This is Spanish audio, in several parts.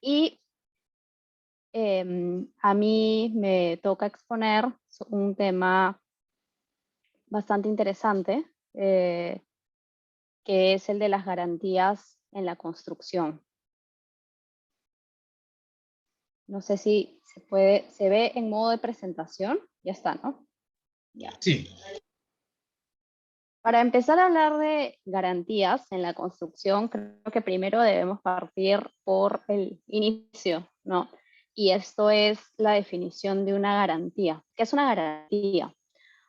y a mí me toca exponer un tema bastante interesante, que es el de las garantías en la construcción. No sé si se ve en modo de presentación. Ya está, ¿no? Ya. Sí. Para empezar a hablar de garantías en la construcción, creo que primero debemos partir por el inicio, ¿no? Y esto es la definición de una garantía. ¿Qué es una garantía?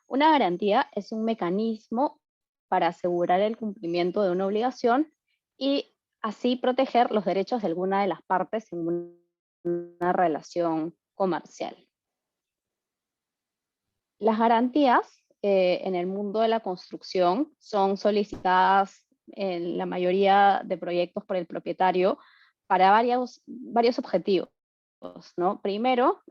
Una garantía es un mecanismo para asegurar el cumplimiento de una obligación y así proteger los derechos de alguna de las partes en una relación comercial. Las garantías en el mundo de la construcción son solicitadas en la mayoría de proyectos por el propietario para varios objetivos, ¿no? Primero,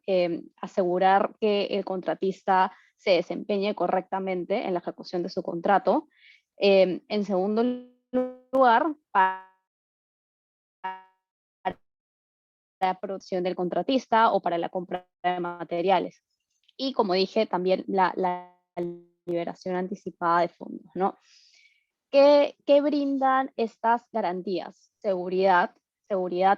asegurar que el contratista se desempeñe correctamente en la ejecución de su contrato. En segundo lugar, para la producción del contratista o para la compra de materiales. Y como dije, también la liberación anticipada de fondos, ¿no? ¿Qué brindan estas garantías? Seguridad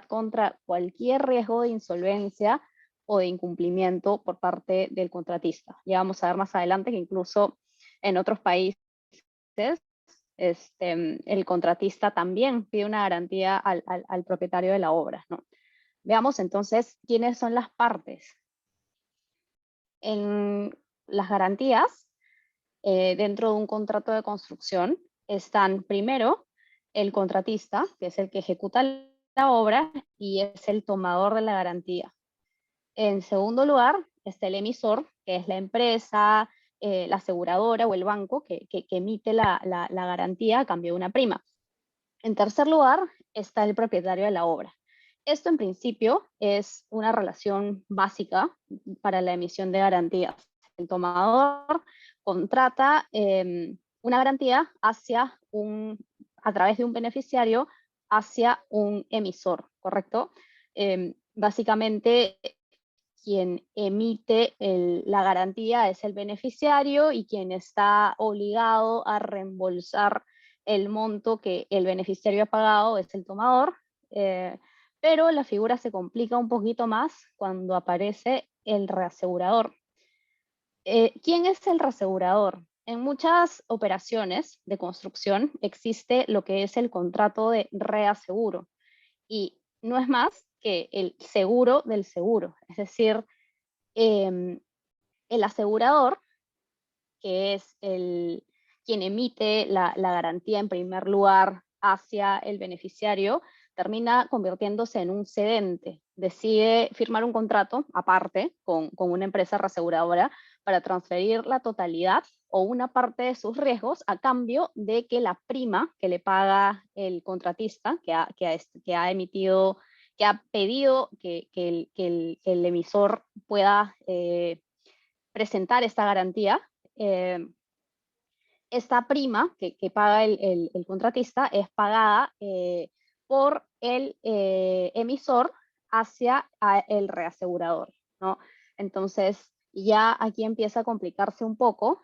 contra cualquier riesgo de insolvencia o de incumplimiento por parte del contratista. Ya vamos a ver más adelante que incluso en otros países el contratista también pide una garantía al propietario de la obra, ¿no? Veamos entonces quiénes son las partes. En las garantías, dentro de un contrato de construcción, están primero el contratista, que es el que ejecuta la obra y es el tomador de la garantía. En segundo lugar, está el emisor, que es la empresa, la aseguradora o el banco que emite la garantía a cambio de una prima. En tercer lugar, está el propietario de la obra. Esto en principio es una relación básica para la emisión de garantías. El tomador contrata una garantía a través de un beneficiario hacia un emisor, ¿correcto? Básicamente, quien emite la garantía es el beneficiario y quien está obligado a reembolsar el monto que el beneficiario ha pagado es el tomador, pero la figura se complica un poquito más cuando aparece el reasegurador. ¿Quién es el reasegurador? En muchas operaciones de construcción existe lo que es el contrato de reaseguro y no es más que el seguro del seguro, es decir, el asegurador, que es quien emite la garantía en primer lugar hacia el beneficiario, termina convirtiéndose en un cedente. Decide firmar un contrato aparte con una empresa reaseguradora para transferir la totalidad o una parte de sus riesgos a cambio de que la prima que le paga el contratista que ha emitido, que ha pedido que el emisor pueda presentar esta garantía, esta prima que paga el contratista es pagada por el emisor hacia el reasegurador, ¿no? Entonces, ya aquí empieza a complicarse un poco,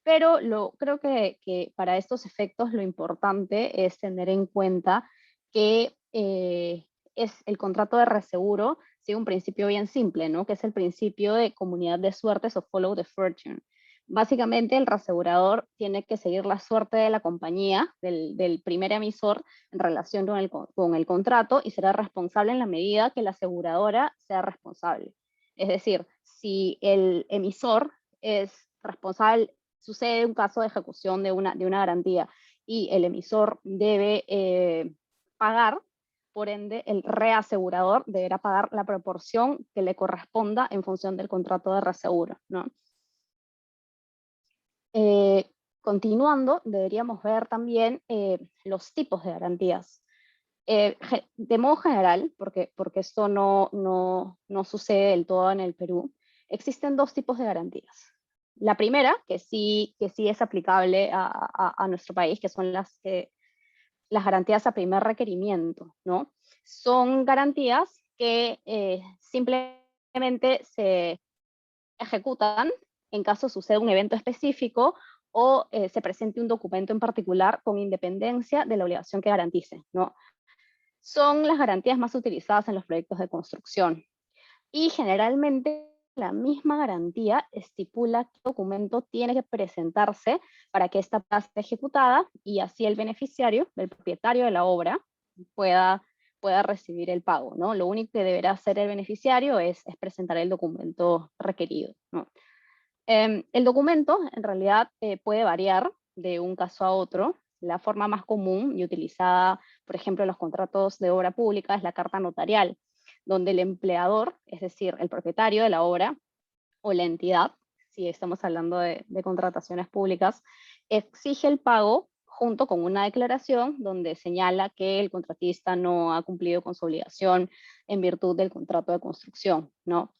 pero creo que para estos efectos lo importante es tener en cuenta que es el contrato de reaseguro sigue un principio bien simple, ¿no? Que es el principio de comunidad de suertes o follow the fortune. Básicamente, el reasegurador tiene que seguir la suerte de la compañía, del primer emisor, en relación con el contrato y será responsable en la medida que la aseguradora sea responsable. Es decir, si el emisor es responsable, sucede un caso de ejecución de una garantía y el emisor debe pagar, por ende, el reasegurador deberá pagar la proporción que le corresponda en función del contrato de reaseguro, ¿no? Continuando, deberíamos ver también los tipos de garantías. De modo general, porque esto no sucede del todo en el Perú, existen dos tipos de garantías. La primera, que sí es aplicable a nuestro país, que son las que las garantías a primer requerimiento, ¿no? Son garantías que simplemente se ejecutan en caso suceda un evento específico o se presente un documento en particular con independencia de la obligación que garantice, ¿no? Son las garantías más utilizadas en los proyectos de construcción. Y generalmente la misma garantía estipula qué documento tiene que presentarse para que esta pueda ser ejecutada y así el beneficiario, el propietario de la obra, pueda recibir el pago, ¿no? Lo único que deberá hacer el beneficiario es presentar el documento requerido, ¿no? El documento en realidad puede variar de un caso a otro. La forma más común y utilizada, por ejemplo, en los contratos de obra pública es la carta notarial, donde el empleador, es decir, el propietario de la obra o la entidad, si estamos hablando de contrataciones públicas, exige el pago junto con una declaración donde señala que el contratista no ha cumplido con su obligación en virtud del contrato de construcción, ¿no?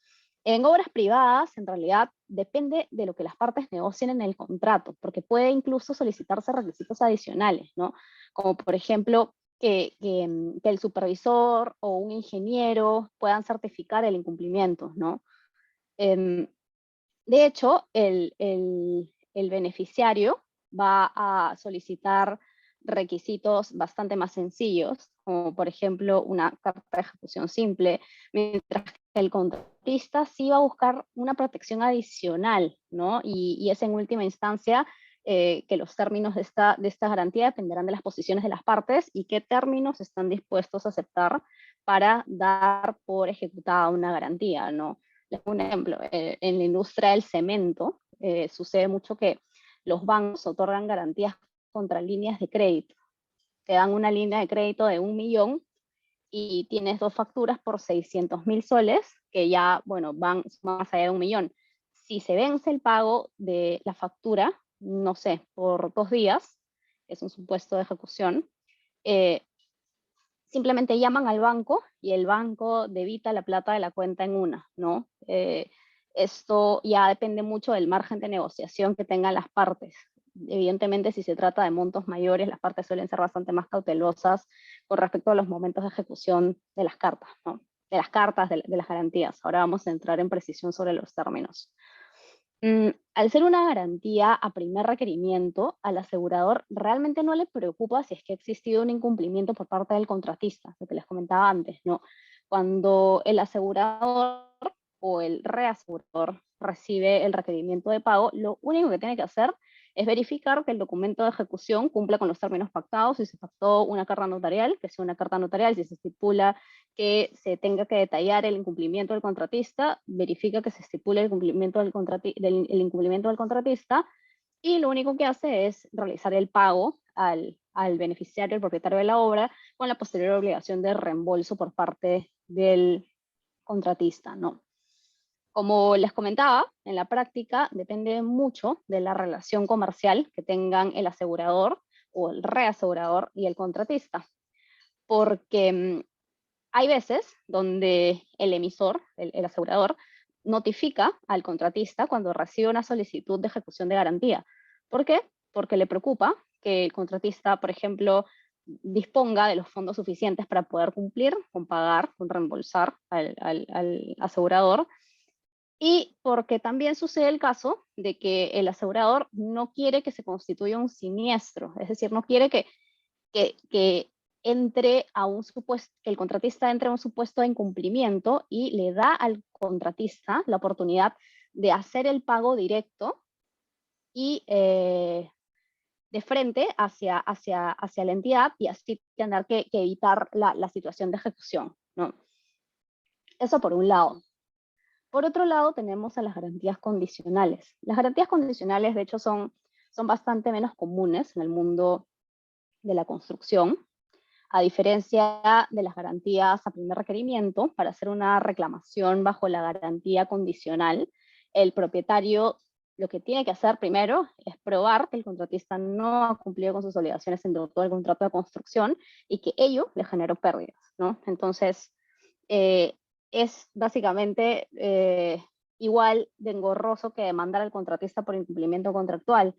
En obras privadas, en realidad, depende de lo que las partes negocien en el contrato, porque puede incluso solicitarse requisitos adicionales, ¿no? Como por ejemplo, que el supervisor o un ingeniero puedan certificar el incumplimiento, ¿no? Em, de hecho, el beneficiario va a solicitar requisitos bastante más sencillos, como por ejemplo una carta de ejecución simple, mientras que el contratista sí va a buscar una protección adicional, ¿no? Y es en última instancia que los términos de esta garantía dependerán de las posiciones de las partes y qué términos están dispuestos a aceptar para dar por ejecutada una garantía, ¿no? Un ejemplo, en la industria del cemento sucede mucho que los bancos otorgan garantías contra líneas de crédito. Te dan una línea de crédito de 1 millón y tienes dos facturas por 600.000 soles, que ya, bueno, van más allá de 1 millón. Si se vence el pago de la factura, no sé, por 2 días, es un supuesto de ejecución, eh, simplemente llaman al banco y el banco debita la plata de la cuenta en una, ¿no? Esto ya depende mucho del margen de negociación que tengan las partes. Evidentemente, si se trata de montos mayores, las partes suelen ser bastante más cautelosas con respecto a los momentos de ejecución de las cartas, ¿no? De las cartas, de las garantías. Ahora vamos a entrar en precisión sobre los términos. Al ser una garantía a primer requerimiento, al asegurador realmente no le preocupa si es que ha existido un incumplimiento por parte del contratista, lo que les comentaba antes, ¿no? Cuando el asegurador o el reasegurador recibe el requerimiento de pago, lo único que tiene que hacer es verificar que el documento de ejecución cumpla con los términos pactados. Si se pactó una carta notarial, que sea una carta notarial. Si se estipula que se tenga que detallar el incumplimiento del contratista, verifica que se estipule el incumplimiento el incumplimiento del contratista, y lo único que hace es realizar el pago al beneficiario, el propietario de la obra, con la posterior obligación de reembolso por parte del contratista, ¿no? Como les comentaba, en la práctica depende mucho de la relación comercial que tengan el asegurador o el reasegurador y el contratista, porque hay veces donde el emisor, el asegurador, notifica al contratista cuando recibe una solicitud de ejecución de garantía. ¿Por qué? Porque le preocupa que el contratista, por ejemplo, disponga de los fondos suficientes para poder cumplir con pagar, con reembolsar al asegurador, y porque también sucede el caso de que el asegurador no quiere que se constituya un siniestro, es decir, no quiere que entre a un supuesto, que el contratista entre a un supuesto de incumplimiento y le da al contratista la oportunidad de hacer el pago directo y de frente hacia la entidad, y así tener que evitar la situación de ejecución, ¿no? Eso por un lado. Por otro lado, tenemos a las garantías condicionales. Las garantías condicionales, de hecho, son bastante menos comunes en el mundo de la construcción. A diferencia de las garantías a primer requerimiento, para hacer una reclamación bajo la garantía condicional, el propietario lo que tiene que hacer primero es probar que el contratista no ha cumplido con sus obligaciones en todo el contrato de construcción y que ello le generó pérdidas, ¿no? Entonces, es básicamente igual de engorroso que demandar al contratista por incumplimiento contractual.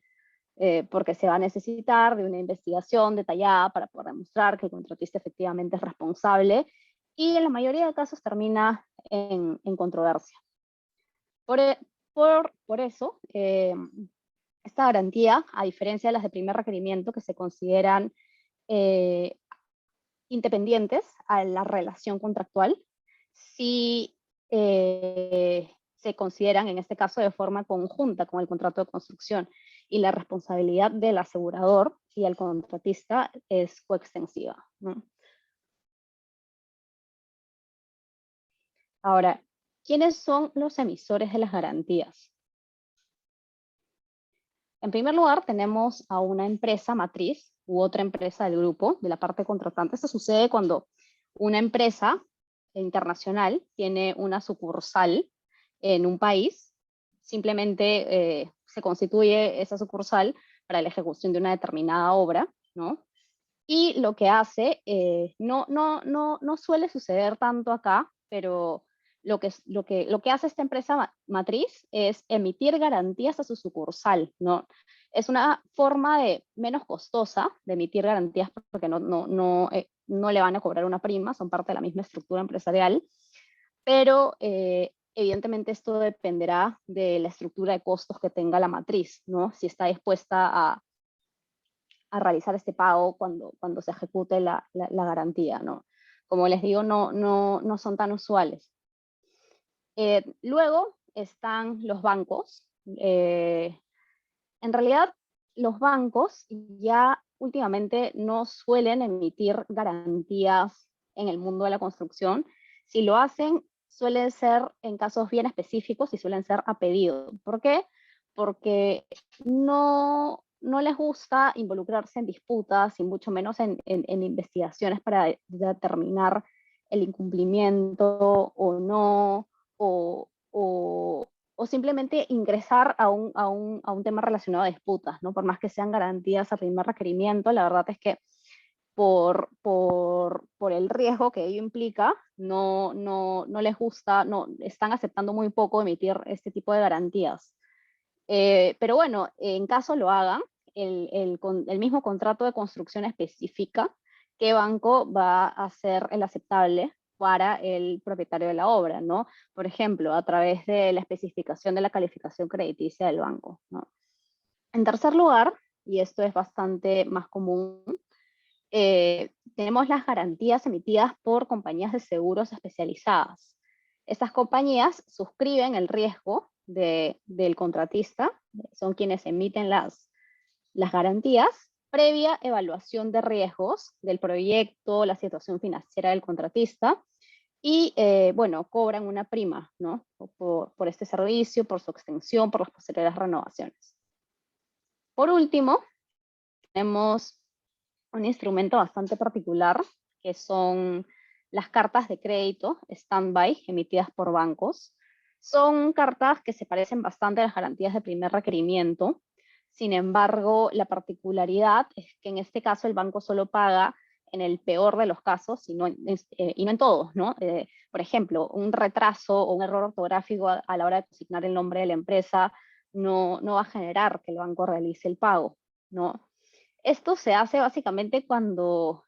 porque se va a necesitar de una investigación detallada para poder demostrar que el contratista efectivamente es responsable, y en la mayoría de casos termina en controversia. Por, por eso, esta garantía, a diferencia de las de primer requerimiento, que se consideran independientes a la relación contractual, sí se consideran en este caso de forma conjunta con el contrato de construcción, y la responsabilidad del asegurador y el contratista es coextensiva, ¿no? Ahora, ¿quiénes son los emisores de las garantías? En primer lugar, tenemos a una empresa matriz u otra empresa del grupo, de la parte contratante. Esto sucede cuando una empresa internacional tiene una sucursal en un país, simplemente se constituye esa sucursal para la ejecución de una determinada obra, ¿no? Y lo que hace, no suele suceder tanto acá, pero lo que hace esta empresa matriz es emitir garantías a su sucursal, ¿no? Es una forma menos costosa de emitir garantías, porque no le van a cobrar una prima, son parte de la misma estructura empresarial, pero evidentemente esto dependerá de la estructura de costos que tenga la matriz, ¿no? Si está dispuesta a realizar este pago cuando se ejecute la garantía, ¿no? Como les digo, no son tan usuales. Luego están los bancos. En realidad, los bancos ya últimamente no suelen emitir garantías en el mundo de la construcción. Si lo hacen, suelen ser en casos bien específicos y suelen ser a pedido. ¿Por qué? Porque no les gusta involucrarse en disputas y mucho menos en investigaciones para determinar el incumplimiento o no, o simplemente ingresar a un tema relacionado a disputas, ¿no? Por más que sean garantías a primer requerimiento, la verdad es que por el riesgo que ello implica, no les gusta, están aceptando muy poco emitir este tipo de garantías. Pero bueno, en caso lo hagan, el mismo contrato de construcción especifica qué banco va a ser el aceptable para el propietario de la obra, ¿no? Por ejemplo, a través de la especificación de la calificación crediticia del banco, ¿no? En tercer lugar, y esto es bastante más común, tenemos las garantías emitidas por compañías de seguros especializadas. Estas compañías suscriben el riesgo del contratista, son quienes emiten las garantías, previa evaluación de riesgos del proyecto, la situación financiera del contratista, y bueno, cobran una prima, ¿no? Por este servicio, por su extensión, por las posteriores renovaciones. Por último, tenemos un instrumento bastante particular, que son las cartas de crédito stand-by emitidas por bancos. Son cartas que se parecen bastante a las garantías de primer requerimiento. Sin embargo, la particularidad es que en este caso el banco solo paga en el peor de los casos y no en todos, ¿no? Por ejemplo, un retraso o un error ortográfico a la hora de consignar el nombre de la empresa no va a generar que el banco realice el pago, ¿no? Esto se hace básicamente cuando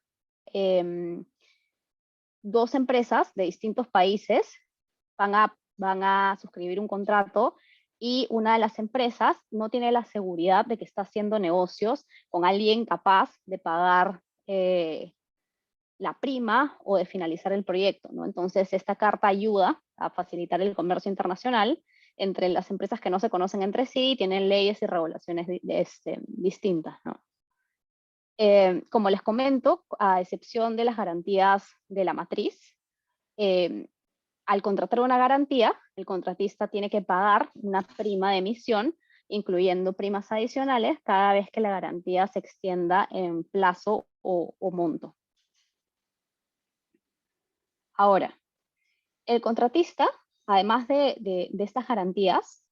dos empresas de distintos países van a suscribir un contrato y una de las empresas no tiene la seguridad de que está haciendo negocios con alguien capaz de pagar la prima o de finalizar el proyecto, ¿no? Entonces, esta carta ayuda a facilitar el comercio internacional entre las empresas que no se conocen entre sí y tienen leyes y regulaciones distintas, ¿no? Como les comento, a excepción de las garantías de la matriz, al contratar una garantía, el contratista tiene que pagar una prima de emisión, incluyendo primas adicionales, cada vez que la garantía se extienda en plazo o monto. Ahora, el contratista, además de estas garantías,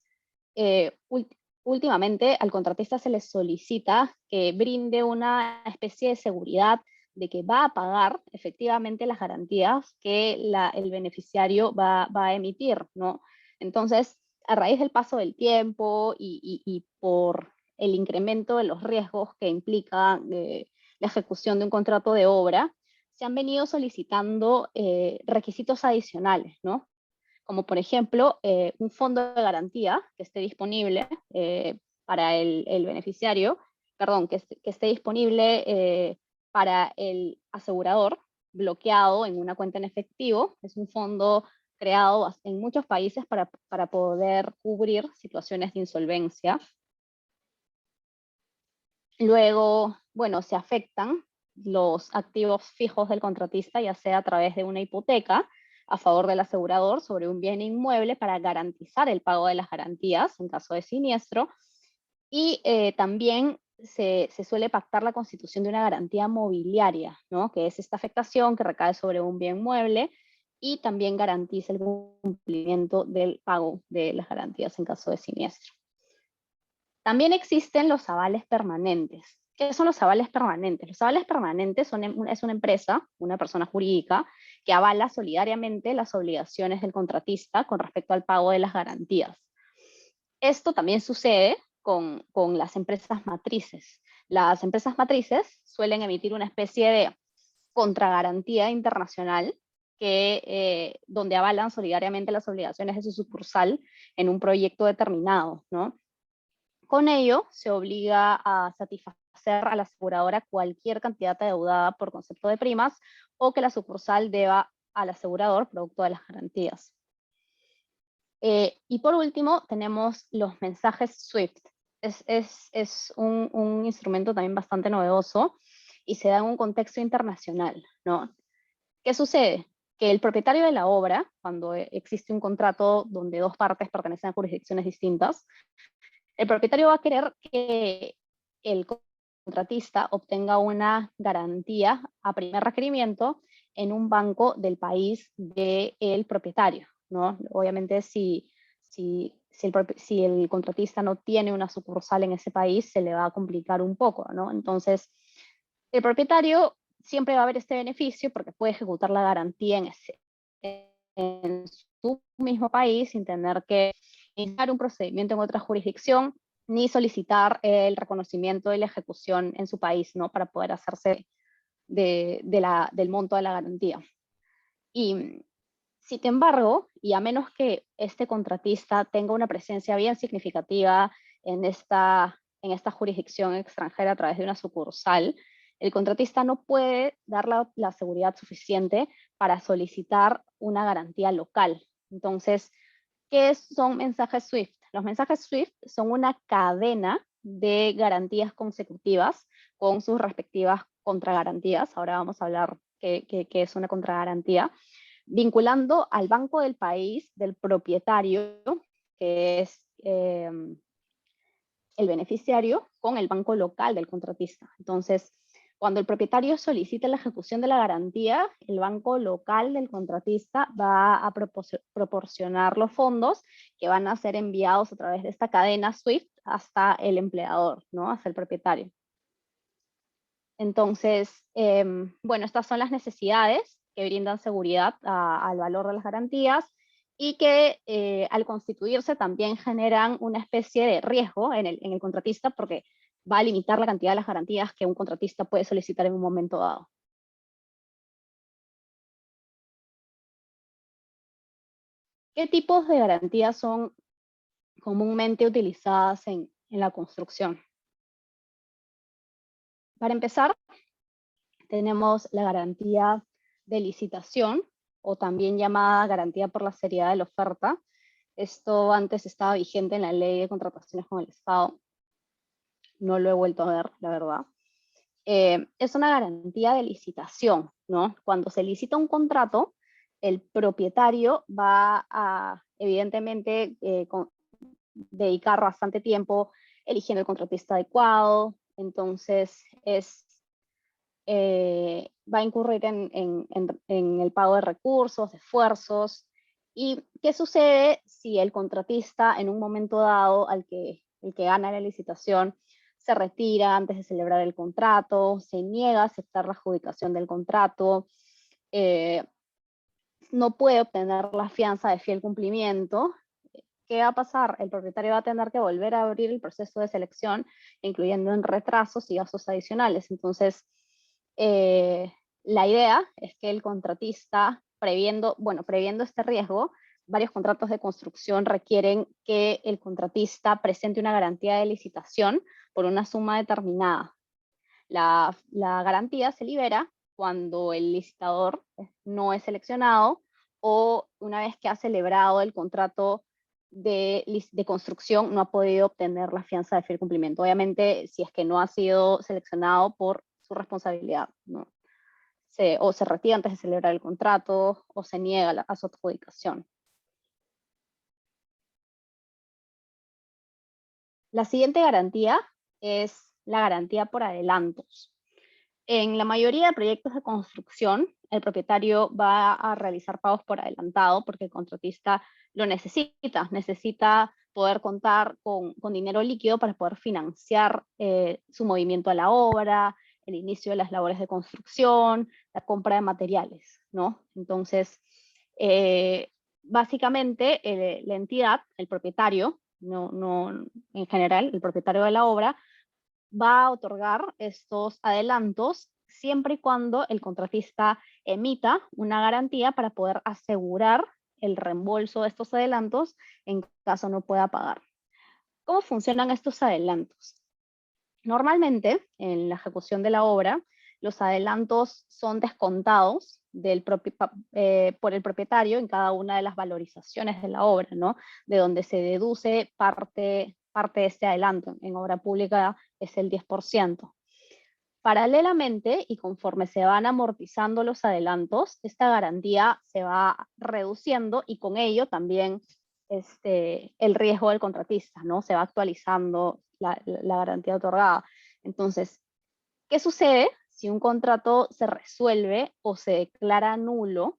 últimamente al contratista se le solicita que brinde una especie de seguridad de que va a pagar efectivamente las garantías que el beneficiario va a emitir, ¿no? Entonces, a raíz del paso del tiempo y por el incremento de los riesgos que implica la ejecución de un contrato de obra, se han venido solicitando requisitos adicionales, ¿no? Como por ejemplo, un fondo de garantía que esté disponible para el beneficiario, perdón, que esté disponible para el asegurador, bloqueado en una cuenta en efectivo. Es un fondo creado en muchos países para poder cubrir situaciones de insolvencia. Luego, bueno, se afectan los activos fijos del contratista, ya sea a través de una hipoteca a favor del asegurador sobre un bien inmueble para garantizar el pago de las garantías en caso de siniestro. Y también se suele pactar la constitución de una garantía mobiliaria, ¿no? Que es esta afectación que recae sobre un bien mueble y también garantiza el cumplimiento del pago de las garantías en caso de siniestro. También existen los avales permanentes. ¿Qué son los avales permanentes? Los avales permanentes es una empresa, una persona jurídica, que avala solidariamente las obligaciones del contratista con respecto al pago de las garantías. Esto también sucede con las empresas matrices. Las empresas matrices suelen emitir una especie de contragarantía internacional donde avalan solidariamente las obligaciones de su sucursal en un proyecto determinado, ¿no? Con ello, se obliga a satisfacer a la aseguradora cualquier cantidad adeudada por concepto de primas o que la sucursal deba al asegurador producto de las garantías. Y por último, tenemos los mensajes SWIFT. Es un instrumento también bastante novedoso y se da en un contexto internacional, ¿no? ¿Qué sucede? Que el propietario de la obra, cuando existe un contrato donde dos partes pertenecen a jurisdicciones distintas, el propietario va a querer que el contratista obtenga una garantía a primer requerimiento en un banco del país del propietario, ¿no? Obviamente si el contratista no tiene una sucursal en ese país, se le va a complicar un poco, ¿no? Entonces, el propietario siempre va a ver este beneficio porque puede ejecutar la garantía en su mismo país sin tener que iniciar un procedimiento en otra jurisdicción ni solicitar el reconocimiento de la ejecución en su país, ¿no? Para poder hacerse del monto de la garantía. Y sin embargo, y a menos que este contratista tenga una presencia bien significativa en esta jurisdicción extranjera a través de una sucursal, el contratista no puede dar la seguridad suficiente para solicitar una garantía local. Entonces, ¿qué son mensajes SWIFT? Los mensajes SWIFT son una cadena de garantías consecutivas con sus respectivas contragarantías. Ahora vamos a hablar qué es una contragarantía, vinculando al banco del país del propietario, que es el beneficiario, con el banco local del contratista. Entonces, cuando el propietario solicita la ejecución de la garantía, el banco local del contratista va a proporcionar los fondos que van a ser enviados a través de esta cadena SWIFT hasta el empleador, ¿no? Hasta el propietario. Entonces, bueno, estas son las necesidades que brindan seguridad al valor de las garantías y que al constituirse también generan una especie de riesgo en el contratista porque va a limitar la cantidad de las garantías que un contratista puede solicitar en un momento dado. ¿Qué tipos de garantías son comúnmente utilizadas en la construcción? Para empezar, tenemos la garantía de licitación, o también llamada garantía por la seriedad de la oferta. Esto antes estaba vigente en la ley de contrataciones con el Estado. No lo he vuelto a ver, la verdad. Es una garantía de licitación, ¿no? Cuando se licita un contrato, el propietario va a, evidentemente, dedicar bastante tiempo eligiendo el contratista adecuado. Entonces, va a incurrir en el pago de recursos, de esfuerzos. ¿Y qué sucede si el contratista en un momento dado, el que gana la licitación, se retira antes de celebrar el contrato, se niega a aceptar la adjudicación del contrato, no puede obtener la fianza de fiel cumplimiento? ¿qué va a pasar? El propietario va a tener que volver a abrir el proceso de selección, incluyendo en retrasos y gastos adicionales. Entonces, la idea es que el contratista, previendo este riesgo, varios contratos de construcción requieren que el contratista presente una garantía de licitación por una suma determinada. La garantía se libera cuando el licitador no es seleccionado o una vez que ha celebrado el contrato de construcción no ha podido obtener la fianza de fiel cumplimiento. Obviamente, si es que no ha sido seleccionado por su responsabilidad, ¿no? O se retira antes de celebrar el contrato o se niega a su adjudicación. La siguiente garantía es la garantía por adelantos. En la mayoría de proyectos de construcción, el propietario va a realizar pagos por adelantado porque el contratista lo necesita poder contar con dinero líquido para poder financiar su movimiento a la obra, el inicio de las labores de construcción, la compra de materiales, ¿no? Entonces, básicamente, la entidad, el propietario, en general, el propietario de la obra, va a otorgar estos adelantos siempre y cuando el contratista emita una garantía para poder asegurar el reembolso de estos adelantos en caso no pueda pagar. ¿Cómo funcionan estos adelantos? Normalmente, en la ejecución de la obra, los adelantos son descontados por el propietario en cada una de las valorizaciones de la obra, ¿no? De donde se deduce parte de este adelanto. En obra pública es el 10%. Paralelamente, y conforme se van amortizando los adelantos, esta garantía se va reduciendo y con ello también el riesgo del contratista, ¿no? Se va actualizando la garantía otorgada. Entonces, ¿qué sucede si un contrato se resuelve o se declara nulo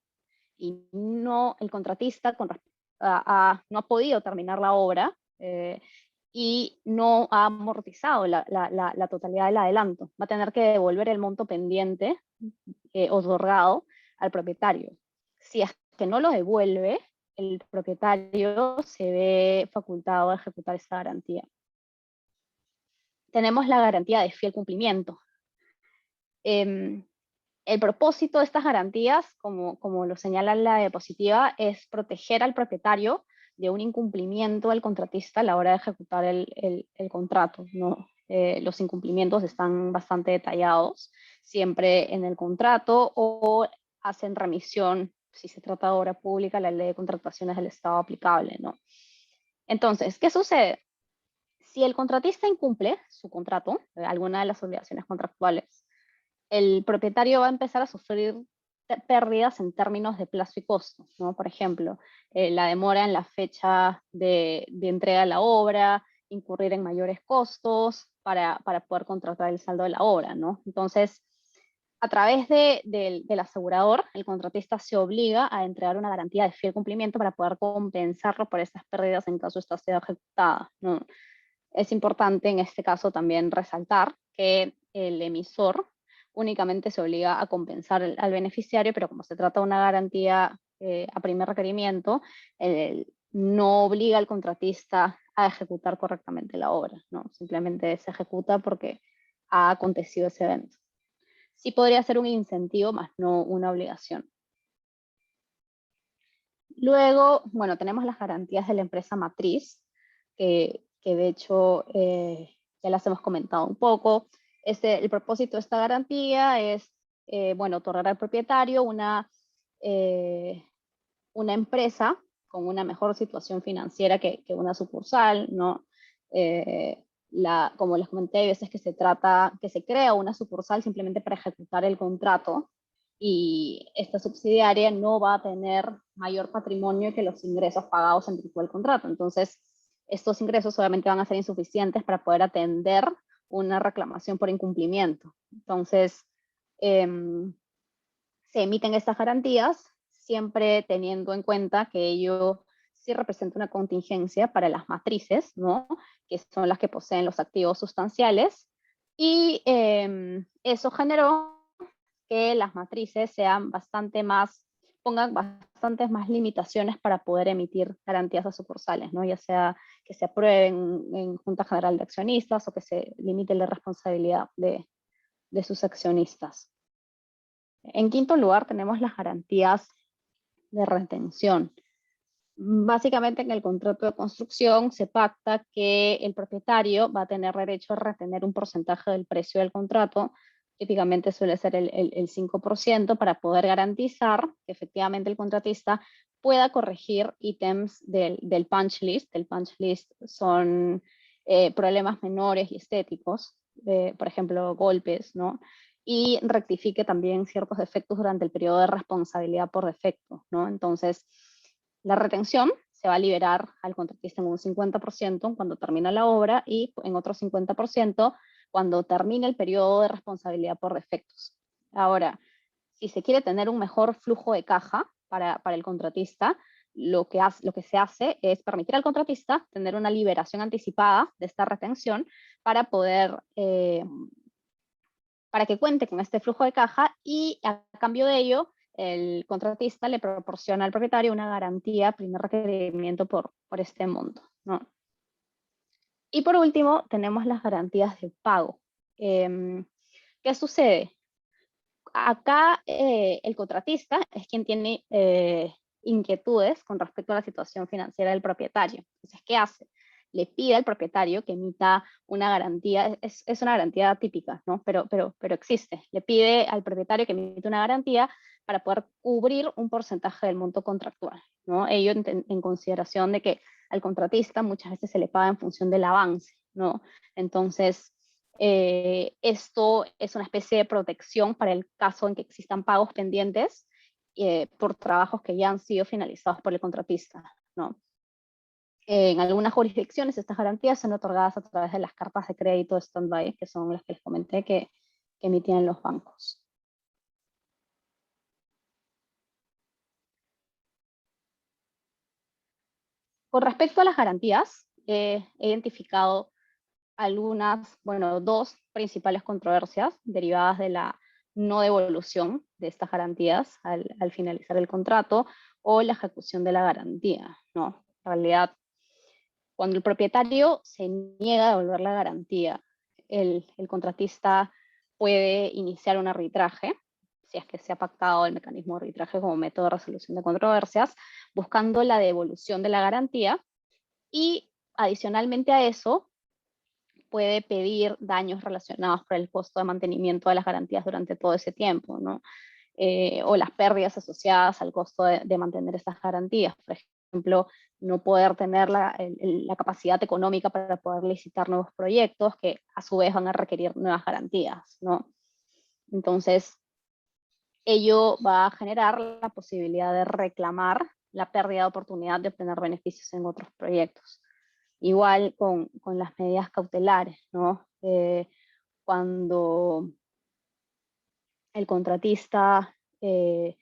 y el contratista no ha podido terminar la obra y no ha amortizado la totalidad del adelanto? Va a tener que devolver el monto pendiente otorgado al propietario. Si es que no lo devuelve, el propietario se ve facultado a ejecutar esta garantía. Tenemos la garantía de fiel cumplimiento. El propósito de estas garantías, como lo señala la diapositiva, es proteger al propietario de un incumplimiento del contratista a la hora de ejecutar el contrato, ¿no? Los incumplimientos están bastante detallados, siempre en el contrato o hacen remisión, si se trata de obra pública, la ley de contrataciones del Estado aplicable, ¿no? Entonces, ¿qué sucede? Si el contratista incumple su contrato, alguna de las obligaciones contractuales, el propietario va a empezar a sufrir pérdidas en términos de plazo y costo, ¿no? Por ejemplo, la demora en la fecha de entrega de la obra, incurrir en mayores costos para poder contratar el saldo de la obra, ¿no? Entonces, a través del asegurador, el contratista se obliga a entregar una garantía de fiel cumplimiento para poder compensarlo por estas pérdidas en caso esta sea ejecutada, ¿no? Es importante en este caso también resaltar que el emisor únicamente se obliga a compensar al beneficiario, pero como se trata de una garantía a primer requerimiento, no obliga al contratista a ejecutar correctamente la obra, ¿no? Simplemente se ejecuta porque ha acontecido ese evento. Sí podría ser un incentivo, más no una obligación. Luego, bueno, tenemos las garantías de la empresa matriz, que de hecho ya las hemos comentado un poco. El propósito de esta garantía es, bueno, otorgar al propietario una empresa con una mejor situación financiera que una sucursal, ¿no? Como les comenté, hay veces que se crea una sucursal simplemente para ejecutar el contrato, y esta subsidiaria no va a tener mayor patrimonio que los ingresos pagados en virtud del contrato. Entonces, estos ingresos obviamente van a ser insuficientes para poder atender una reclamación por incumplimiento. Entonces, se emiten estas garantías, siempre teniendo en cuenta que ello sí representa una contingencia para las matrices, ¿no? Que son las que poseen los activos sustanciales, y eso generó que las matrices sean bastante más ponga bastantes más limitaciones para poder emitir garantías a sucursales, ¿no? Ya sea que se aprueben en Junta General de Accionistas o que se limite la responsabilidad de sus accionistas. En quinto lugar tenemos las garantías de retención. Básicamente en el contrato de construcción se pacta que el propietario va a tener derecho a retener un porcentaje del precio del contrato, típicamente suele ser el 5%, para poder garantizar que efectivamente el contratista pueda corregir ítems del punch list. El punch list son problemas menores y estéticos, por ejemplo, golpes, ¿no? Y rectifique también ciertos defectos durante el periodo de responsabilidad por defecto, ¿no? Entonces, la retención se va a liberar al contratista en un 50% cuando termina la obra y en otro 50% cuando termine el periodo de responsabilidad por defectos. Ahora, si se quiere tener un mejor flujo de caja para el contratista, lo que se hace es permitir al contratista tener una liberación anticipada de esta retención para poder, para que cuente con este flujo de caja y a cambio de ello, el contratista le proporciona al propietario una garantía, primer requerimiento por este monto, ¿no? Y por último, tenemos las garantías de pago. ¿Qué sucede? Acá el contratista es quien tiene inquietudes con respecto a la situación financiera del propietario. Entonces, ¿qué hace? Le pide al propietario que emita una garantía, es una garantía típica, ¿no? Pero existe. Le pide al propietario que emita una garantía para poder cubrir un porcentaje del monto contractual, ¿no? Ello en consideración de que al contratista muchas veces se le paga en función del avance, ¿no? Entonces, esto es una especie de protección para el caso en que existan pagos pendientes por trabajos que ya han sido finalizados por el contratista, ¿no? En algunas jurisdicciones estas garantías son otorgadas a través de las cartas de crédito stand-by, que son las que les comenté que emitían los bancos. Con respecto a las garantías, he identificado algunas, bueno, dos principales controversias derivadas de la no devolución de estas garantías al finalizar el contrato o la ejecución de la garantía, ¿no? En realidad, cuando el propietario se niega a devolver la garantía, el contratista puede iniciar un arbitraje, si es que se ha pactado el mecanismo de arbitraje como método de resolución de controversias, buscando la devolución de la garantía y adicionalmente a eso, puede pedir daños relacionados con el costo de mantenimiento de las garantías durante todo ese tiempo, ¿no? O las pérdidas asociadas al costo de mantener estas garantías. Por ejemplo, no poder tener la capacidad económica para poder licitar nuevos proyectos que a su vez van a requerir nuevas garantías, ¿no? Entonces, ello va a generar la posibilidad de reclamar la pérdida de oportunidad de obtener beneficios en otros proyectos. Igual con las medidas cautelares, ¿no? Cuando el contratista se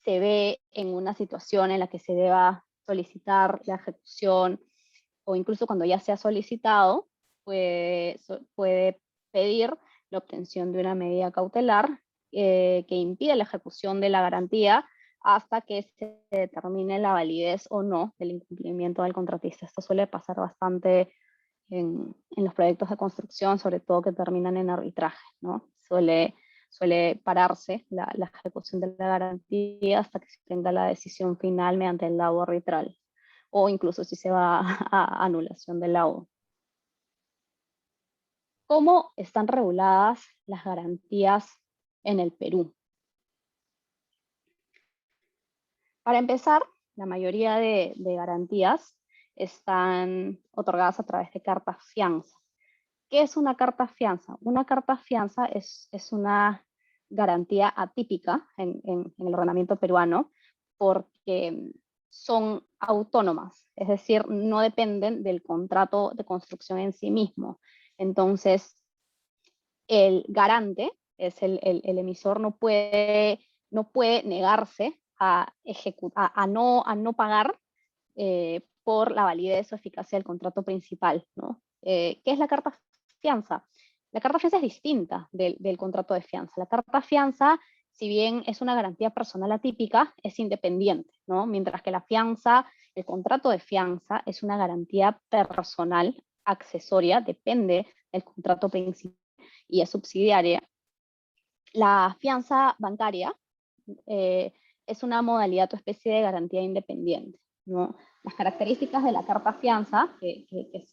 ve en una situación en la que se deba solicitar la ejecución o incluso cuando ya se ha solicitado, puede pedir la obtención de una medida cautelar que impide la ejecución de la garantía hasta que se determine la validez o no del incumplimiento del contratista. Esto suele pasar bastante en los proyectos de construcción, sobre todo que terminan en arbitraje, ¿no? Suele pararse la ejecución de la garantía hasta que se tenga la decisión final mediante el laudo arbitral, o incluso si se va a anulación del laudo. ¿Cómo están reguladas las garantías en el Perú? Para empezar, la mayoría de garantías están otorgadas a través de cartas fianza. ¿Qué es una carta fianza? Una carta fianza es una garantía atípica en el ordenamiento peruano porque son autónomas, es decir, no dependen del contrato de construcción en sí mismo. Entonces, el garante, es el emisor, no puede negarse a no pagar por la validez o eficacia del contrato principal, ¿no? ¿Qué es la carta fianza? La carta fianza es distinta del contrato de fianza. La carta fianza si bien es una garantía personal atípica, es independiente, ¿no? Mientras que la fianza, el contrato de fianza es una garantía personal accesoria, depende del contrato principal y es subsidiaria. La fianza bancaria es una modalidad o especie de garantía independiente, ¿no? Las características de la carta fianza que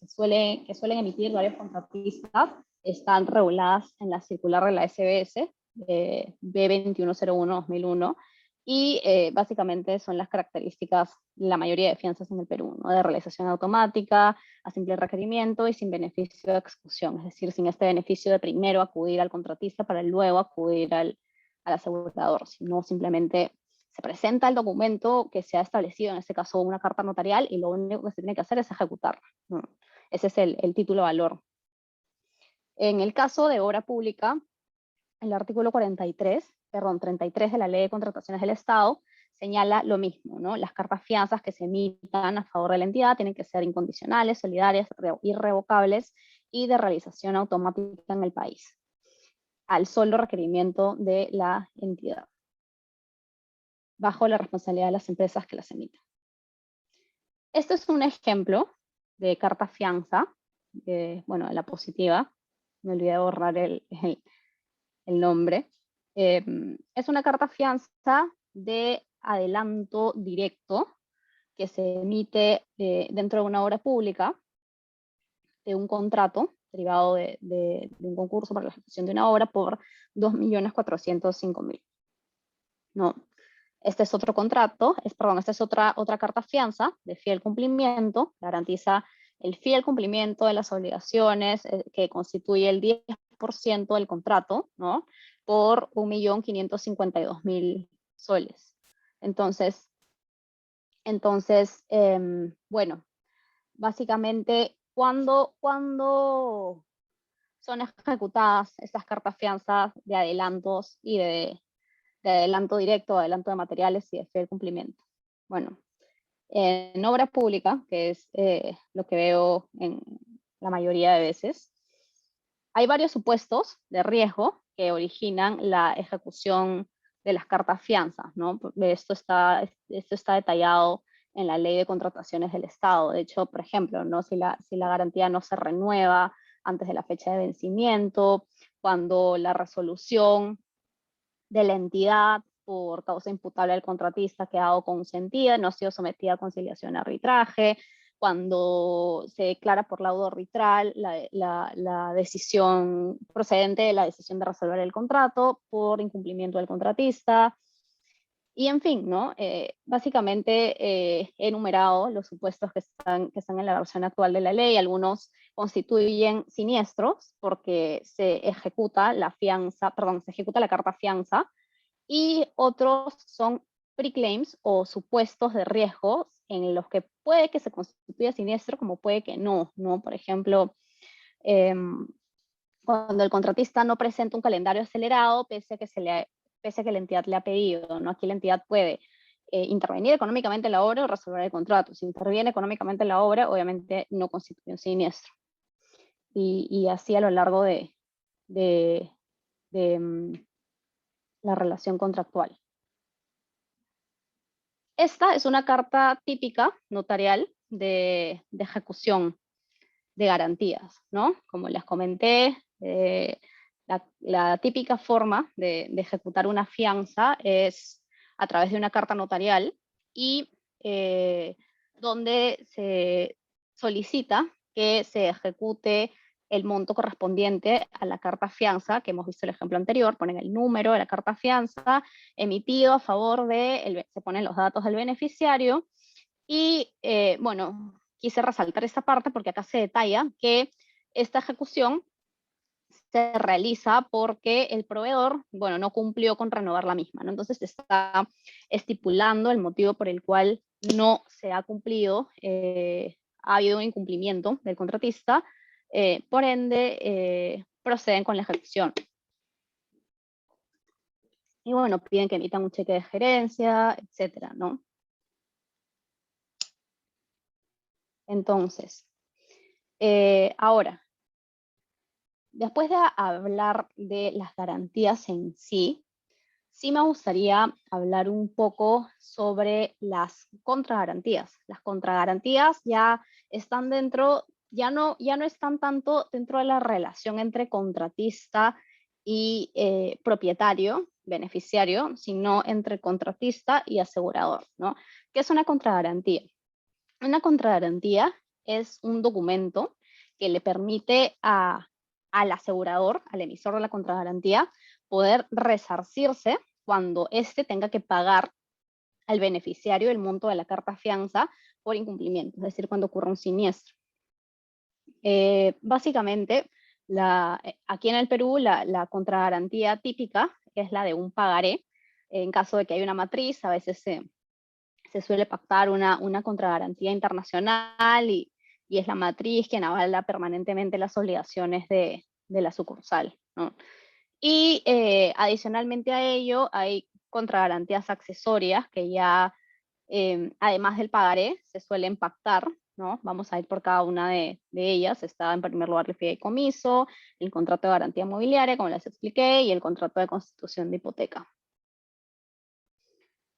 suelen emitir varios contratistas están reguladas en la circular de la SBS B2101-2001 y básicamente son las características de la mayoría de fianzas en el Perú, ¿no? De realización automática, a simple requerimiento y sin beneficio de exclusión, es decir, sin este beneficio de primero acudir al contratista para luego acudir al asegurador, sino simplemente se presenta el documento que se ha establecido, en este caso una carta notarial, y lo único que se tiene que hacer es ejecutar. Ese es el título valor. En el caso de obra pública, el artículo 33 de la Ley de Contrataciones del Estado señala lo mismo, ¿no? Las cartas fianzas que se emitan a favor de la entidad tienen que ser incondicionales, solidarias, irrevocables y de realización automática en el país, al solo requerimiento de la entidad, bajo la responsabilidad de las empresas que las emitan. Este es un ejemplo de carta fianza, bueno, la positiva, me olvidé de borrar el nombre. Es una carta fianza de adelanto directo que se emite dentro de una obra pública, de un contrato derivado de un concurso para la ejecución de una obra por 2.405.000. No, este es otro contrato, esta es otra carta fianza de fiel cumplimiento, garantiza el fiel cumplimiento de las obligaciones que constituye el 10% del contrato, ¿no? Por 1.552.000 soles. Entonces, bueno, básicamente, ¿cuándo son ejecutadas estas cartas fianzas de adelantos y de adelanto directo, adelanto de materiales y de fiel cumplimiento? Bueno, en obra pública, que es lo que veo en la mayoría de veces, hay varios supuestos de riesgo que originan la ejecución de las cartas fianzas, ¿no? Esto está detallado en la Ley de Contrataciones del Estado. De hecho, por ejemplo, ¿no? Si la garantía no se renueva antes de la fecha de vencimiento, cuando la resolución de la entidad por causa imputable al contratista ha quedado consentida, no ha sido sometida a conciliación y arbitraje, cuando se declara por laudo arbitral la decisión procedente de la decisión de resolver el contrato por incumplimiento del contratista, y en fin, ¿no? Básicamente he enumerado los supuestos que están en la versión actual de la ley. Algunos constituyen siniestros porque se ejecuta la carta fianza, y otros son preclaims o supuestos de riesgos en los que puede que se constituya siniestro como puede que no, ¿no? Por ejemplo, cuando el contratista no presenta un calendario acelerado pese a que la entidad le ha pedido, ¿no? Aquí la entidad puede intervenir económicamente en la obra o resolver el contrato. Si interviene económicamente en la obra, obviamente no constituye un siniestro. Y así a lo largo de la relación contractual. Esta es una carta típica notarial de ejecución de garantías, ¿no? Como les comenté, la típica forma de ejecutar una fianza es a través de una carta notarial y donde se solicita que se ejecute el monto correspondiente a la carta fianza, que hemos visto el ejemplo anterior, ponen el número de la carta fianza emitido a favor se ponen los datos del beneficiario, y bueno, quise resaltar esta parte porque acá se detalla que esta ejecución se realiza porque el proveedor, bueno, no cumplió con renovar la misma, ¿no? Entonces está estipulando el motivo por el cual no se ha cumplido, ha habido un incumplimiento del contratista, por ende proceden con la ejecución. Y bueno, piden que emitan un cheque de gerencia, etcétera, ¿no? Entonces, ahora, después de hablar de las garantías en sí, sí me gustaría hablar un poco sobre las contragarantías. Las contragarantías ya están dentro, ya no están tanto dentro de la relación entre contratista y propietario, beneficiario, sino entre contratista y asegurador, ¿no? ¿Qué es una contragarantía? Una contragarantía es un documento que le permite al asegurador, al emisor de la contragarantía, poder resarcirse cuando éste tenga que pagar al beneficiario el monto de la carta fianza por incumplimiento, es decir, cuando ocurra un siniestro. Básicamente, aquí en el Perú, la contragarantía típica es la de un pagaré. En caso de que haya una matriz, a veces se suele pactar una contragarantía internacional y es la matriz quien avala permanentemente las obligaciones de la sucursal, ¿no? Y adicionalmente a ello hay contragarantías accesorias que ya, además del pagaré, se suelen pactar, ¿no? Vamos a ir por cada una de ellas. Está en primer lugar el fideicomiso, el contrato de garantía mobiliaria, como les expliqué, y el contrato de constitución de hipoteca.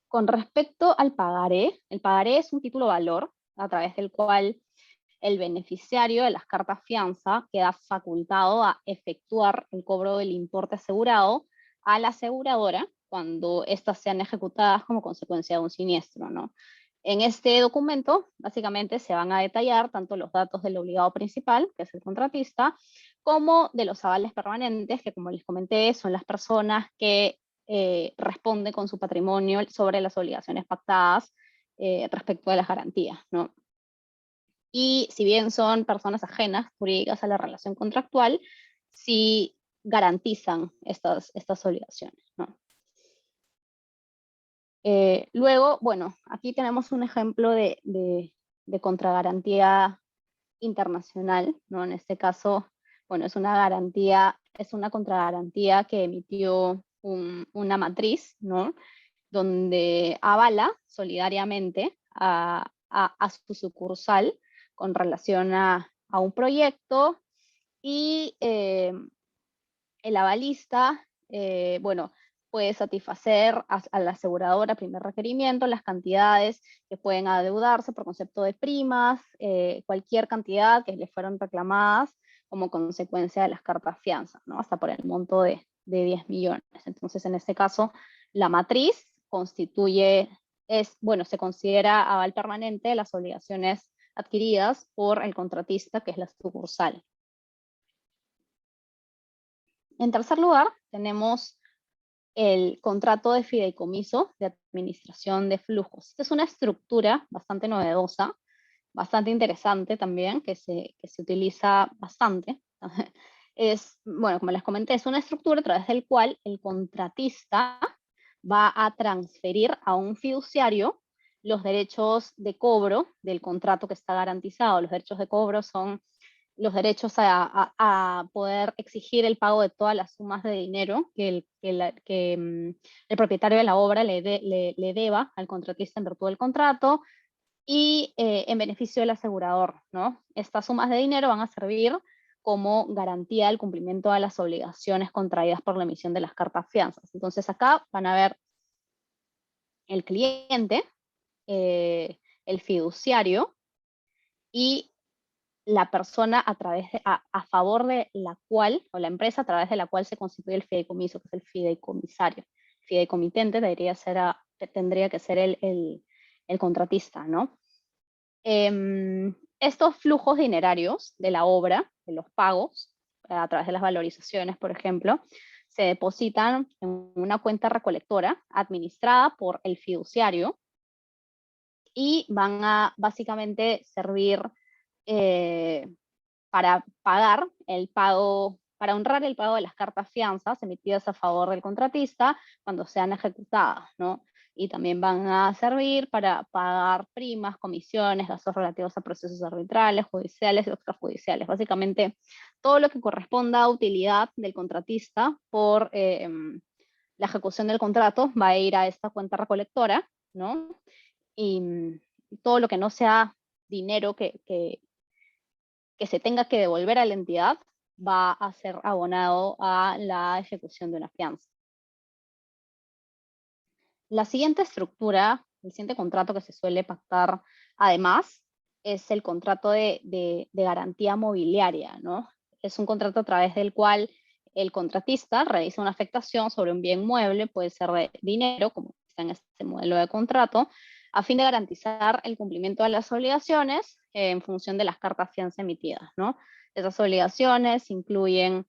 Con respecto al pagaré, el pagaré es un título valor a través del cual el beneficiario de las cartas fianza queda facultado a efectuar el cobro del importe asegurado a la aseguradora cuando éstas sean ejecutadas como consecuencia de un siniestro, ¿no? En este documento, básicamente, se van a detallar tanto los datos del obligado principal, que es el contratista, como de los avales permanentes, que como les comenté, son las personas que responden con su patrimonio sobre las obligaciones pactadas respecto de las garantías, ¿no? Y si bien son personas ajenas jurídicas a la relación contractual, sí garantizan estas obligaciones, ¿no? Luego, bueno, aquí tenemos un ejemplo de contragarantía internacional, ¿no? En este caso, bueno, es una contragarantía que emitió una matriz, ¿no? Donde avala solidariamente a su sucursal con relación a un proyecto y el avalista, bueno, puede satisfacer a la aseguradora primer requerimiento, las cantidades que pueden adeudarse por concepto de primas, cualquier cantidad que le fueron reclamadas como consecuencia de las cartas fianza, ¿no? Hasta por el monto de 10 millones. Entonces, en este caso, la matriz bueno, se considera aval permanente de las obligaciones adquiridas por el contratista, que es la sucursal. En tercer lugar, tenemos el contrato de fideicomiso de administración de flujos. Esta es una estructura bastante novedosa, bastante interesante también, que se utiliza bastante. Bueno, como les comenté, es una estructura a través del cual el contratista va a transferir a un fiduciario los derechos de cobro del contrato que está garantizado. Los derechos de cobro son los derechos a poder exigir el pago de todas las sumas de dinero que el propietario de la obra le deba al contratista en virtud del contrato y en beneficio del asegurador, ¿no? Estas sumas de dinero van a servir como garantía del cumplimiento de las obligaciones contraídas por la emisión de las cartas fianzas. Entonces acá van a ver el cliente, el fiduciario y la persona a favor de la cual, o la empresa a través de la cual se constituye el fideicomiso, que es el fideicomisario. Fideicomitente tendría que ser el contratista, ¿no? Estos flujos dinerarios de la obra, de los pagos, a través de las valorizaciones, por ejemplo, se depositan en una cuenta recolectora administrada por el fiduciario y van a básicamente servir para pagar para honrar el pago de las cartas fianzas emitidas a favor del contratista cuando sean ejecutadas, ¿no? Y también van a servir para pagar primas, comisiones, gastos relativos a procesos arbitrales, judiciales y extrajudiciales. Básicamente, todo lo que corresponda a utilidad del contratista por la ejecución del contrato va a ir a esta cuenta recolectora, ¿no? Y todo lo que no sea dinero que se tenga que devolver a la entidad va a ser abonado a la ejecución de una fianza. La siguiente estructura, el siguiente contrato que se suele pactar, además, es el contrato de garantía mobiliaria, ¿no? Es un contrato a través del cual el contratista realiza una afectación sobre un bien mueble, puede ser de dinero, como está en este modelo de contrato, a fin de garantizar el cumplimiento de las obligaciones en función de las cartas fianza emitidas, ¿no? Esas obligaciones incluyen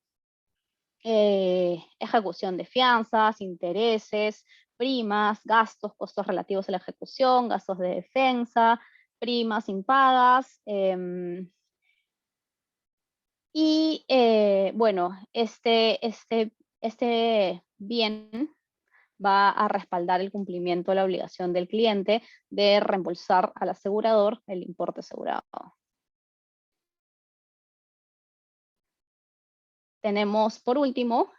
ejecución de fianzas, intereses, primas, gastos, costos relativos a la ejecución, gastos de defensa, primas impagas. Bueno, este bien va a respaldar el cumplimiento de la obligación del cliente de reembolsar al asegurador el importe asegurado. Tenemos, por último,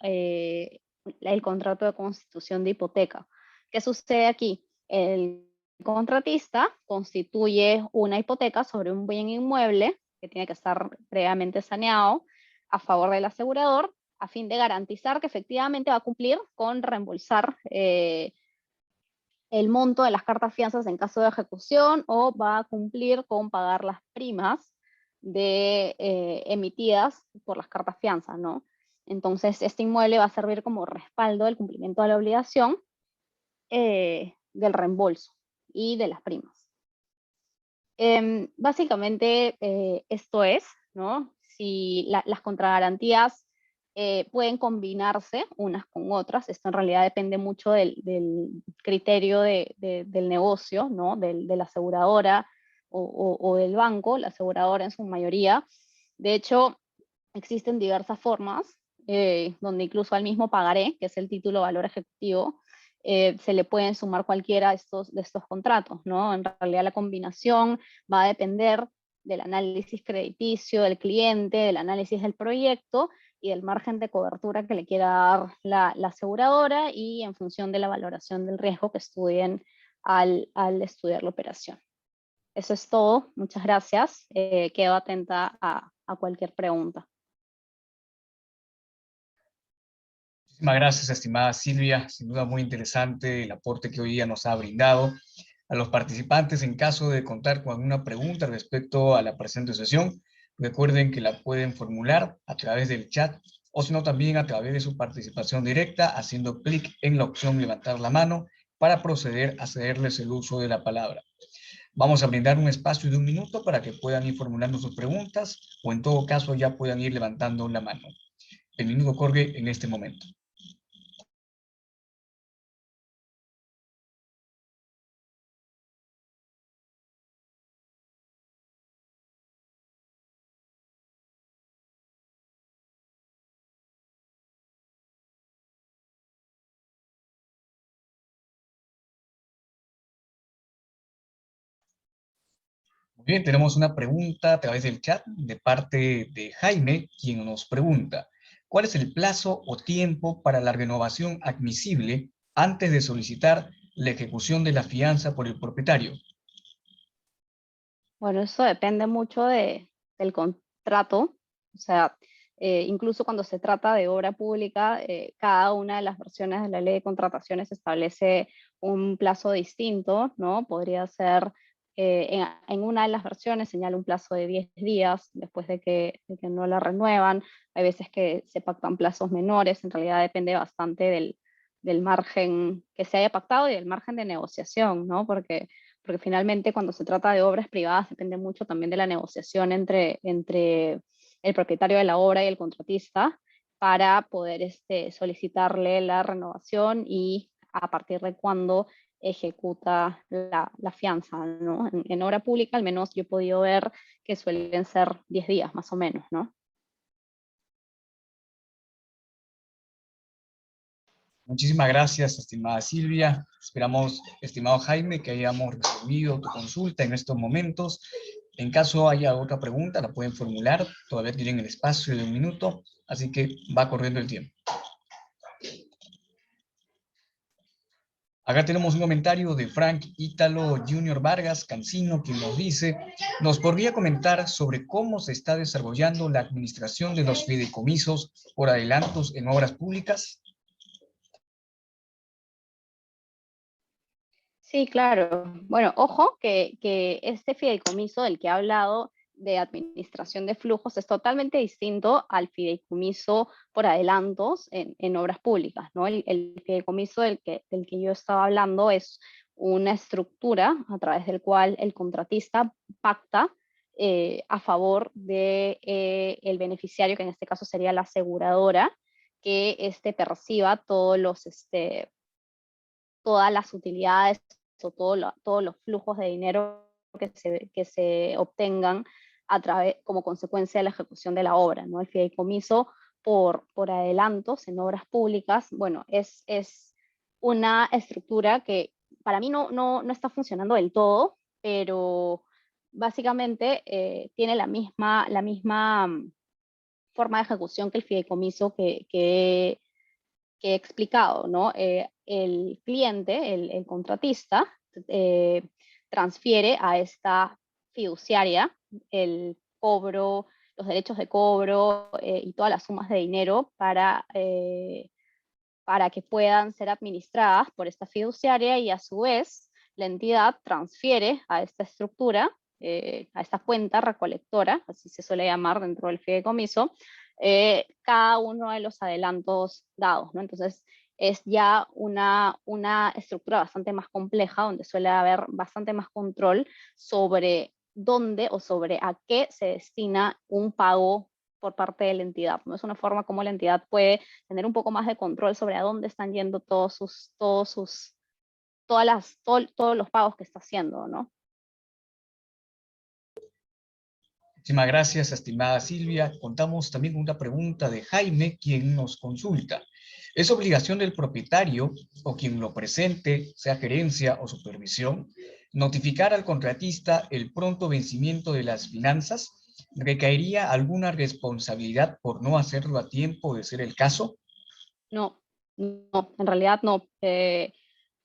el contrato de constitución de hipoteca. ¿Qué sucede aquí? El contratista constituye una hipoteca sobre un bien inmueble que tiene que estar previamente saneado a favor del asegurador, a fin de garantizar que efectivamente va a cumplir con reembolsar el monto de las cartas fianzas en caso de ejecución, o va a cumplir con pagar las primas emitidas por las cartas fianzas, ¿no? Entonces, este inmueble va a servir como respaldo del cumplimiento de la obligación del reembolso y de las primas. Básicamente, esto es, ¿no? Si las contragarantías pueden combinarse unas con otras. Esto en realidad depende mucho del criterio del negocio, ¿no? De la aseguradora o del banco, la aseguradora en su mayoría. De hecho, existen diversas formas, donde incluso al mismo pagaré, que es el título valor ejecutivo, se le pueden sumar cualquiera de estos contratos, ¿no? En realidad la combinación va a depender del análisis crediticio del cliente, del análisis del proyecto y del margen de cobertura que le quiera dar la aseguradora, y en función de la valoración del riesgo que estudien al estudiar la operación. Eso es todo. Muchas gracias. Quedo atenta a cualquier pregunta. Muchísimas gracias, estimada Silvia. Sin duda muy interesante el aporte que hoy día nos ha brindado. A los participantes, en caso de contar con alguna pregunta respecto a la presente sesión, recuerden que la pueden formular a través del chat, o si no también a través de su participación directa, haciendo clic en la opción levantar la mano para proceder a cederles el uso de la palabra. Vamos a brindar un espacio de 1 minuto para que puedan ir formulando sus preguntas, o en todo caso ya puedan ir levantando la mano. El minuto corre en este momento. Muy bien, tenemos una pregunta a través del chat de parte de Jaime, quien nos pregunta: ¿cuál es el plazo o tiempo para la renovación admisible antes de solicitar la ejecución de la fianza por el propietario? Bueno, eso depende mucho del contrato. O sea, incluso cuando se trata de obra pública, cada una de las versiones de la ley de contrataciones establece un plazo distinto, ¿no? Podría ser, en una de las versiones señala un plazo de 10 días después de que no la renuevan. Hay veces que se pactan plazos menores. En realidad depende bastante del margen que se haya pactado y del margen de negociación, ¿no? Porque finalmente cuando se trata de obras privadas depende mucho también de la negociación entre el propietario de la obra y el contratista, para poder solicitarle la renovación y a partir de cuándo ejecuta la fianza, ¿no? En obra pública, al menos yo he podido ver que suelen ser 10 días más o menos, ¿no? Muchísimas gracias, estimada Silvia. Esperamos, estimado Jaime, que hayamos resolvido tu consulta en estos momentos. En caso haya otra pregunta, la pueden formular. Todavía tienen el espacio de 1 minuto, así que va corriendo el tiempo. Acá tenemos un comentario de Frank Ítalo Junior Vargas Cancino, quien nos dice: ¿nos podría comentar sobre cómo se está desarrollando la administración de los fideicomisos por adelantos en obras públicas? Sí, claro. Bueno, ojo que este fideicomiso del que he hablado de administración de flujos es totalmente distinto al fideicomiso por adelantos en obras públicas, ¿no? El fideicomiso del que yo estaba hablando es una estructura a través del cual el contratista pacta a favor de el beneficiario, que en este caso sería la aseguradora, que perciba todas las utilidades o todos los flujos de dinero que se obtengan como consecuencia de la ejecución de la obra, ¿no? El fideicomiso por adelantos en obras públicas, bueno, es una estructura que para mí no está funcionando del todo, pero básicamente tiene la misma forma de ejecución que el fideicomiso que he explicado, ¿no? El cliente, el contratista, eh, transfiere a esta fiduciaria el cobro, los derechos de cobro y todas las sumas de dinero para que puedan ser administradas por esta fiduciaria y a su vez la entidad transfiere a esta estructura, a esta cuenta recolectora, así se suele llamar dentro del fideicomiso, cada uno de los adelantos dados, ¿no? Entonces es ya una estructura bastante más compleja, donde suele haber bastante más control sobre dónde o sobre a qué se destina un pago por parte de la entidad, ¿no? Es una forma como la entidad puede tener un poco más de control sobre a dónde están yendo todos los pagos que está haciendo, ¿no? Muchísimas gracias, estimada Silvia. Contamos también con una pregunta de Jaime, quien nos consulta. ¿Es obligación del propietario o quien lo presente, sea gerencia o supervisión, notificar al contratista el pronto vencimiento de las finanzas? ¿Recaería alguna responsabilidad por no hacerlo a tiempo de ser el caso? No, no, en realidad no.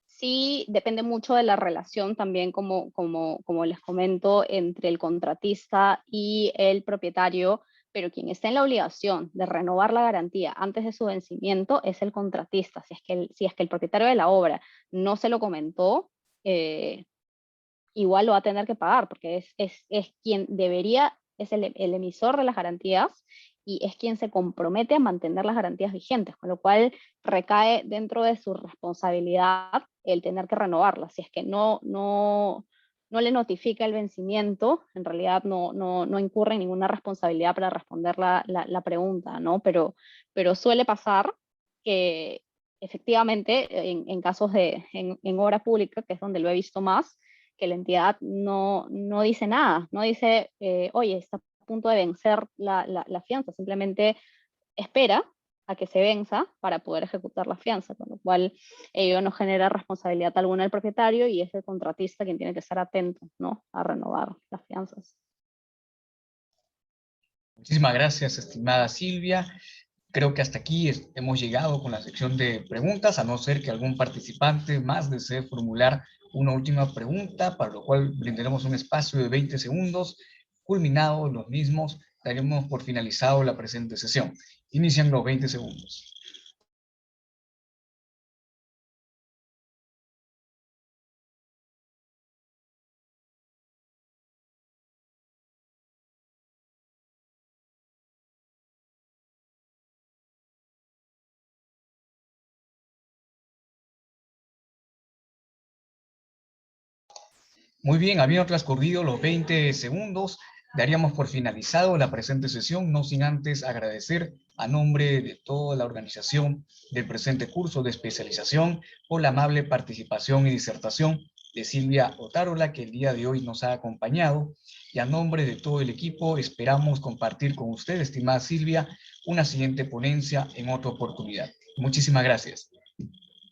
Sí, depende mucho de la relación también, como les comento, entre el contratista y el propietario, pero quien está en la obligación de renovar la garantía antes de su vencimiento es el contratista. Si es que el propietario de la obra no se lo comentó, eh, igual lo va a tener que pagar, porque es quien debería, es el emisor de las garantías y es quien se compromete a mantener las garantías vigentes, con lo cual recae dentro de su responsabilidad el tener que renovarlas. Si es que no le notifica el vencimiento, en realidad no incurre en ninguna responsabilidad para responder la pregunta, ¿no? Pero suele pasar que efectivamente en casos en obra pública, que es donde lo he visto más, que la entidad no dice nada, no dice, oye, está a punto de vencer la fianza, simplemente espera a que se venza para poder ejecutar la fianza, con lo cual ello no genera responsabilidad alguna del propietario y es el contratista quien tiene que estar atento, ¿no?, a renovar las fianzas. Muchísimas gracias, estimada Silvia. Creo que hasta aquí hemos llegado con la sección de preguntas, a no ser que algún participante más desee formular una última pregunta, para lo cual brindaremos un espacio de 20 segundos. Culminados los mismos, daremos por finalizado la presente sesión. Inician los 20 segundos. Muy bien, habiendo transcurrido los 20 segundos, daríamos por finalizado la presente sesión, no sin antes agradecer a nombre de toda la organización del presente curso de especialización por la amable participación y disertación de Silvia Otárola, que el día de hoy nos ha acompañado, y a nombre de todo el equipo esperamos compartir con usted, estimada Silvia, una siguiente ponencia en otra oportunidad. Muchísimas gracias.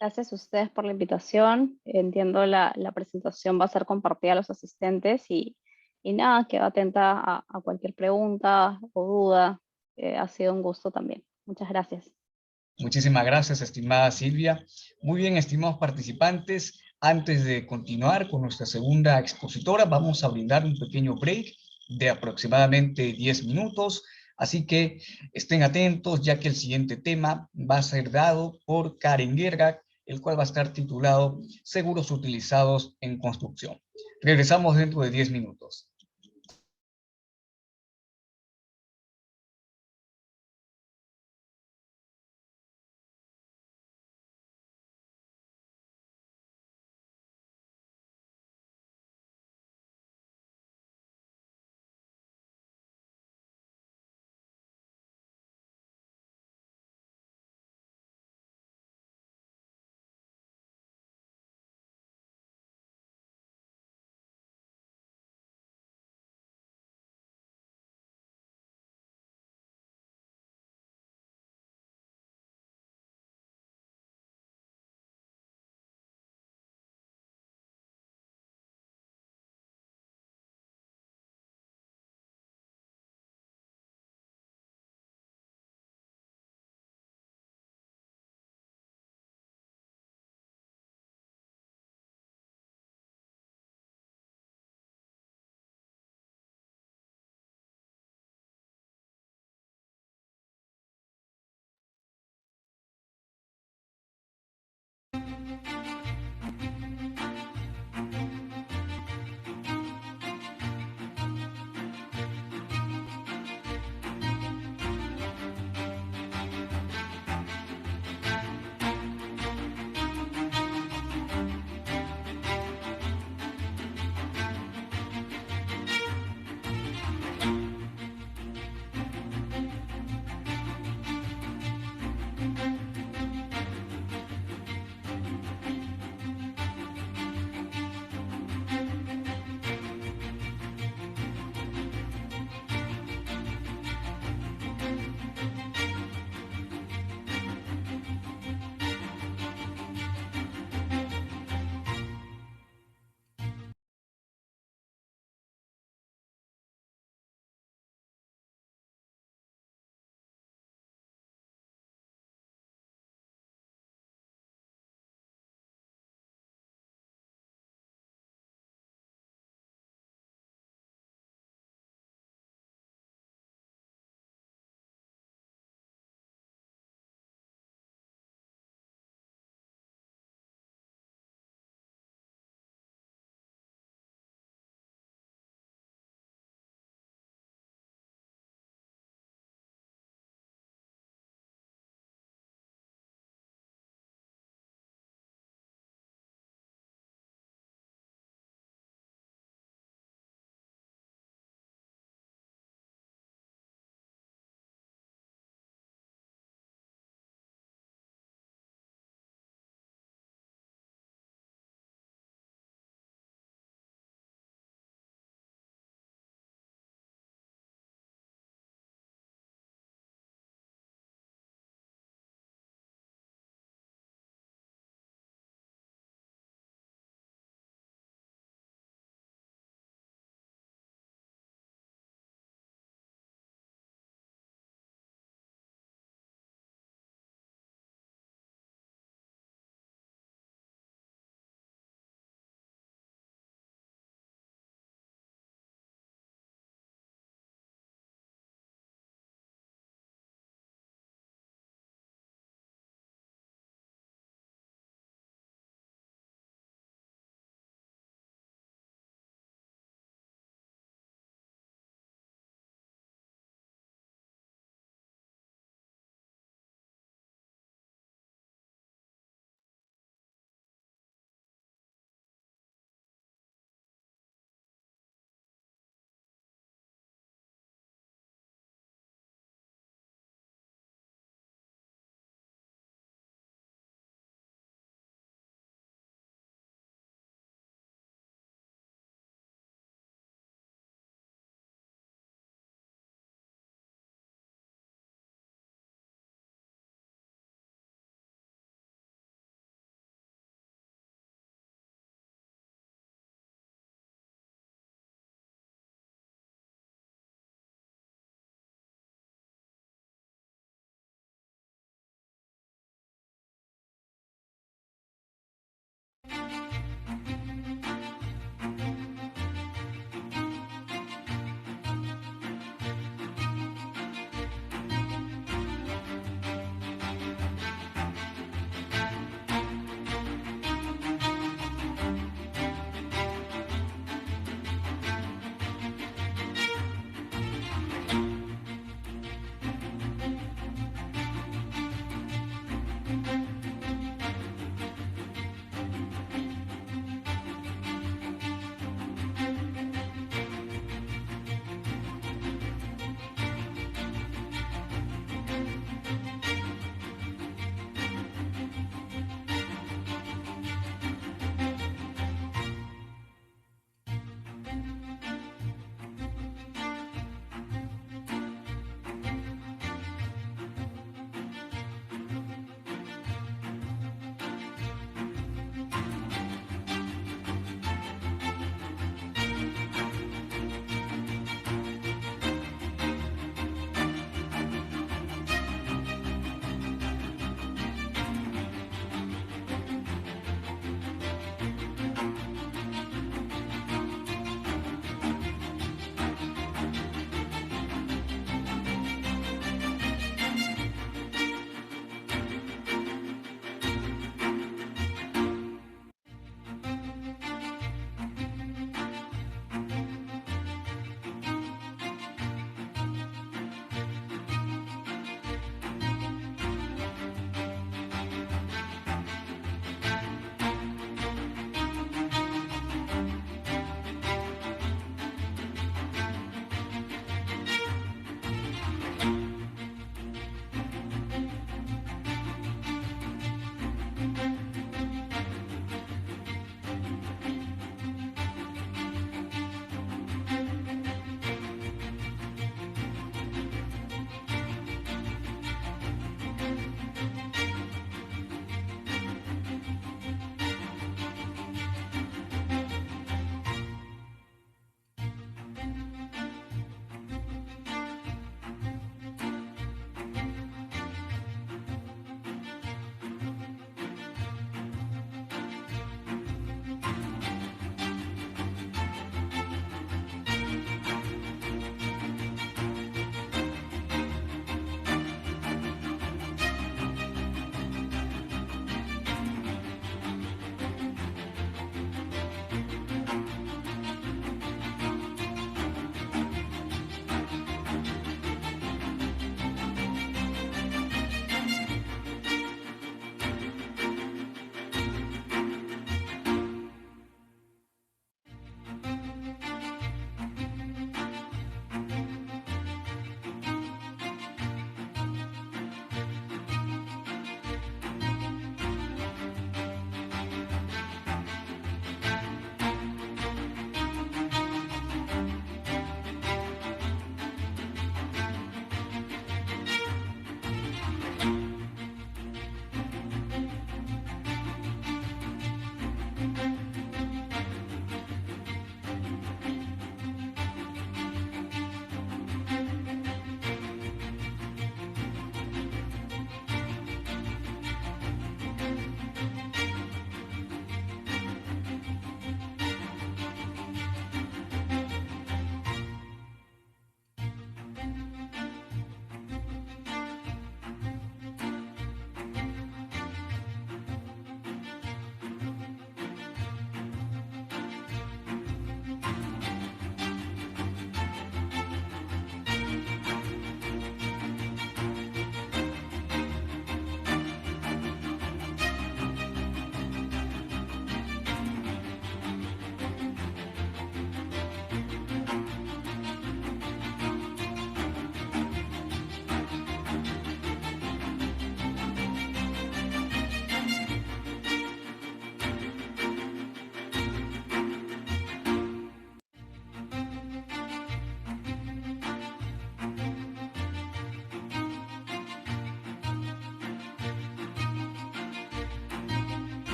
Gracias a ustedes por la invitación. Entiendo la presentación va a ser compartida a los asistentes y nada, quedo atenta a cualquier pregunta o duda. Ha sido un gusto también. Muchas gracias. Muchísimas gracias, estimada Silvia. Muy bien, estimados participantes, antes de continuar con nuestra segunda expositora, vamos a brindar un pequeño break de aproximadamente 10 minutos, así que estén atentos, ya que el siguiente tema va a ser dado por Karen Gergak, el cual va a estar titulado Seguros utilizados en construcción. Regresamos dentro de 10 minutos.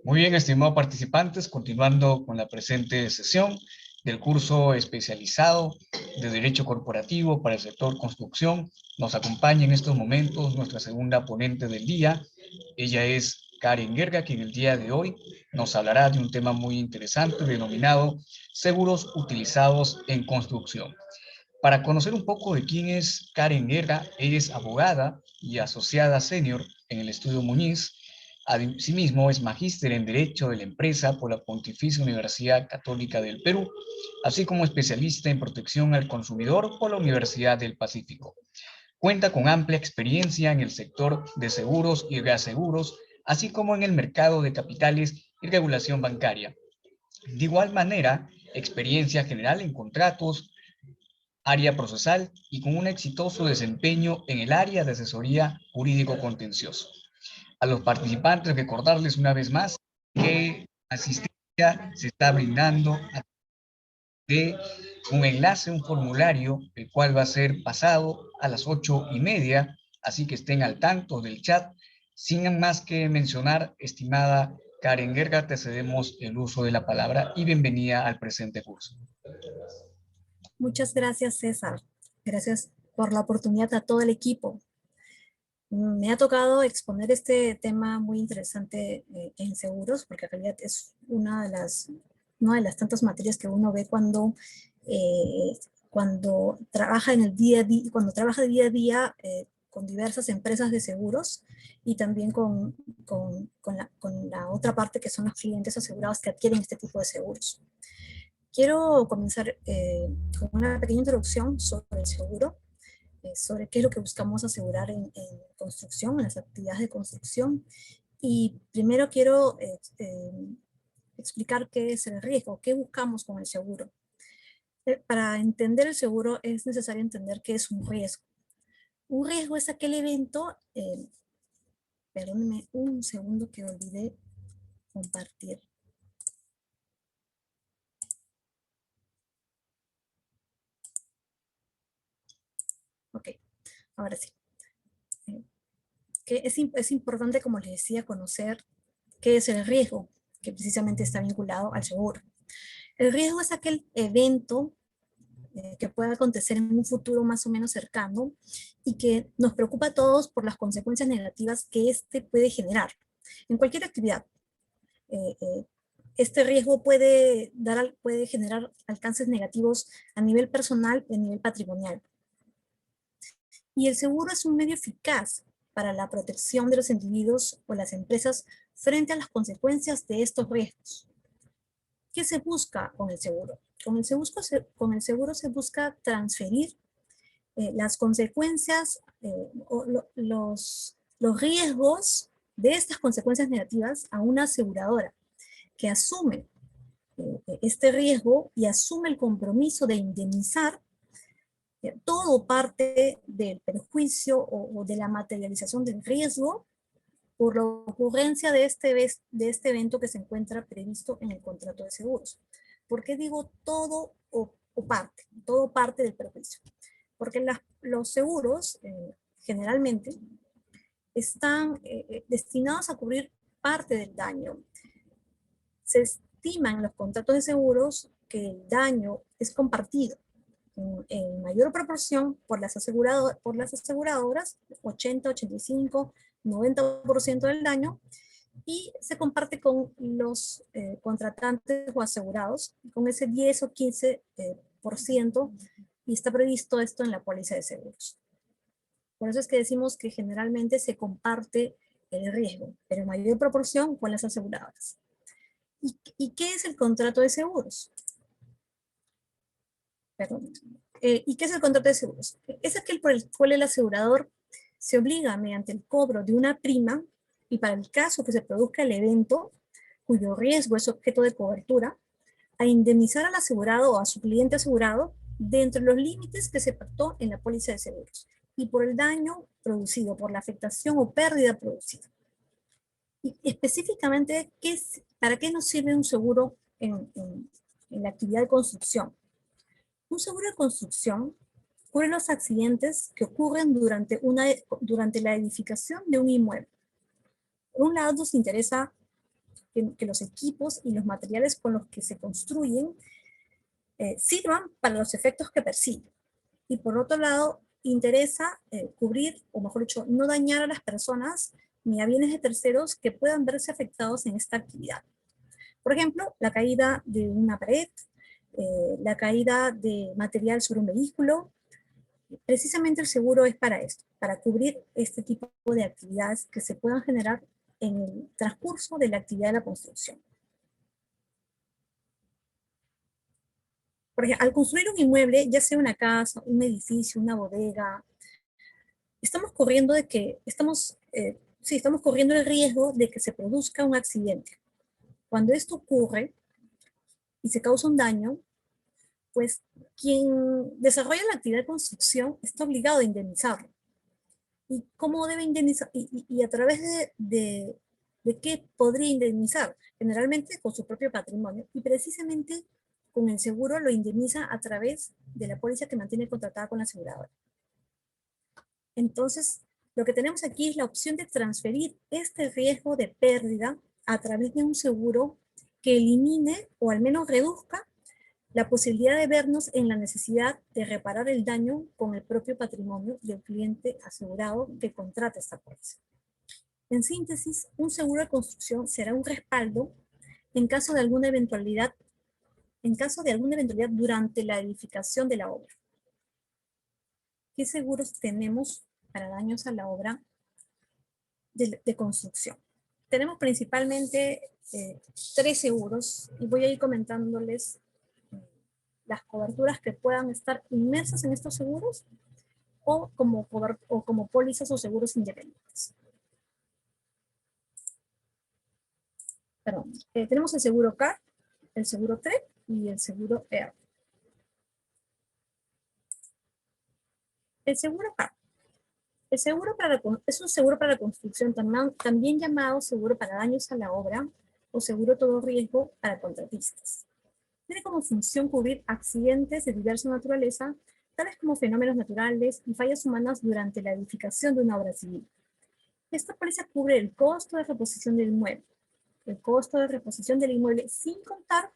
Muy bien, estimados participantes, continuando con la presente sesión del curso especializado de Derecho Corporativo para el sector construcción, nos acompaña en estos momentos nuestra segunda ponente del día. Ella es Karen Guerga, quien el día de hoy nos hablará de un tema muy interesante denominado seguros utilizados en construcción. Para conocer un poco de quién es Karen Guerra, ella es abogada y asociada senior en el Estudio Muñiz. Asimismo, es magíster en Derecho de la Empresa por la Pontificia Universidad Católica del Perú, así como especialista en protección al consumidor por la Universidad del Pacífico. Cuenta con amplia experiencia en el sector de seguros y reaseguros, así como en el mercado de capitales y regulación bancaria. De igual manera, experiencia general en contratos, área procesal y con un exitoso desempeño en el área de asesoría jurídico-contencioso. A los participantes recordarles una vez más que asistencia se está brindando a de un enlace, un formulario, el cual va a ser pasado a las 8:30, así que estén al tanto del chat. Sin más que mencionar, estimada Karen Guerga, te cedemos el uso de la palabra y bienvenida al presente curso. Muchas gracias, César. Gracias por la oportunidad a todo el equipo. Me ha tocado exponer este tema muy interesante en seguros, porque en realidad es una de las tantas materias que uno ve cuando trabaja en el día a día, cuando trabaja de día a día con diversas empresas de seguros y también con la otra parte que son los clientes asegurados que adquieren este tipo de seguros. Quiero comenzar con una pequeña introducción sobre el seguro, sobre qué es lo que buscamos asegurar en construcción, en las actividades de construcción. Y primero quiero explicar qué es el riesgo, qué buscamos con el seguro. Para entender el seguro es necesario entender qué es un riesgo. Un riesgo es aquel evento, perdónenme un segundo que olvidé compartir. Ok, ahora sí. Que es importante, como les decía, conocer qué es el riesgo, que precisamente está vinculado al seguro. El riesgo es aquel evento que pueda acontecer en un futuro más o menos cercano y que nos preocupa a todos por las consecuencias negativas que este puede generar en cualquier actividad. Este riesgo puede generar alcances negativos a nivel personal y a nivel patrimonial. Y el seguro es un medio eficaz para la protección de los individuos o las empresas frente a las consecuencias de estos riesgos. ¿Qué se busca con el seguro? Con el seguro se busca transferir las consecuencias o los riesgos de estas consecuencias negativas a una aseguradora que asume este riesgo y asume el compromiso de indemnizar todo parte del perjuicio o de la materialización del riesgo por la ocurrencia de este evento que se encuentra previsto en el contrato de seguros. ¿Por qué digo todo o parte? Todo parte del perjuicio. Porque los seguros generalmente están destinados a cubrir parte del daño. Se estima en los contratos de seguros que el daño es compartido en mayor proporción por las aseguradoras, 80, 85, 90% del daño, y se comparte con los contratantes o asegurados con ese 10 o 15%, y está previsto esto en la póliza de seguros. Por eso es que decimos que generalmente se comparte el riesgo, pero en mayor proporción con las aseguradoras. ¿Y qué es el contrato de seguros? Perdón. ¿Y qué es el contrato de seguros? Es aquel por el cual el asegurador se obliga mediante el cobro de una prima y para el caso que se produzca el evento cuyo riesgo es objeto de cobertura, a indemnizar al asegurado o a su cliente asegurado dentro de los límites que se pactó en la póliza de seguros y por el daño producido, por la afectación o pérdida producida. Y específicamente, ¿para qué nos sirve un seguro en la actividad de construcción? Un seguro de construcción cubre los accidentes que ocurren durante la edificación de un inmueble. Por un lado, nos interesa que los equipos y los materiales con los que se construyen sirvan para los efectos que persiguen. Y por otro lado, interesa cubrir, o mejor dicho, no dañar a las personas ni a bienes de terceros que puedan verse afectados en esta actividad. Por ejemplo, la caída de una pared, la caída de material sobre un vehículo. Precisamente el seguro es para esto, para cubrir este tipo de actividades que se puedan generar en el transcurso de la actividad de la construcción. Por ejemplo, al construir un inmueble, ya sea una casa, un edificio, una bodega, estamos corriendo corriendo el riesgo de que se produzca un accidente. Cuando esto ocurre y se causa un daño, pues quien desarrolla la actividad de construcción está obligado a indemnizarlo. ¿Y cómo debe indemnizar? Y a través de qué podría indemnizar? Generalmente con su propio patrimonio. Y precisamente con el seguro lo indemniza a través de la póliza que mantiene contratada con la aseguradora. Entonces, lo que tenemos aquí es la opción de transferir este riesgo de pérdida a través de un seguro que elimine o al menos reduzca la posibilidad de vernos en la necesidad de reparar el daño con el propio patrimonio del cliente asegurado que contrata esta póliza. En síntesis, un seguro de construcción será un respaldo en caso de alguna eventualidad, durante la edificación de la obra. ¿Qué seguros tenemos para daños a la obra de construcción? Tenemos principalmente 3 seguros y voy a ir comentándoles las coberturas que puedan estar inmersas en estos seguros o como pólizas o seguros independientes. Perdón, tenemos el seguro CAR, el seguro TREP y el seguro EAR. El seguro CAR. Es un seguro para la construcción, también llamado seguro para daños a la obra o seguro todo riesgo para contratistas. Tiene como función cubrir accidentes de diversa naturaleza, tales como fenómenos naturales y fallas humanas durante la edificación de una obra civil. Esta póliza cubre el costo de reposición del inmueble, sin contar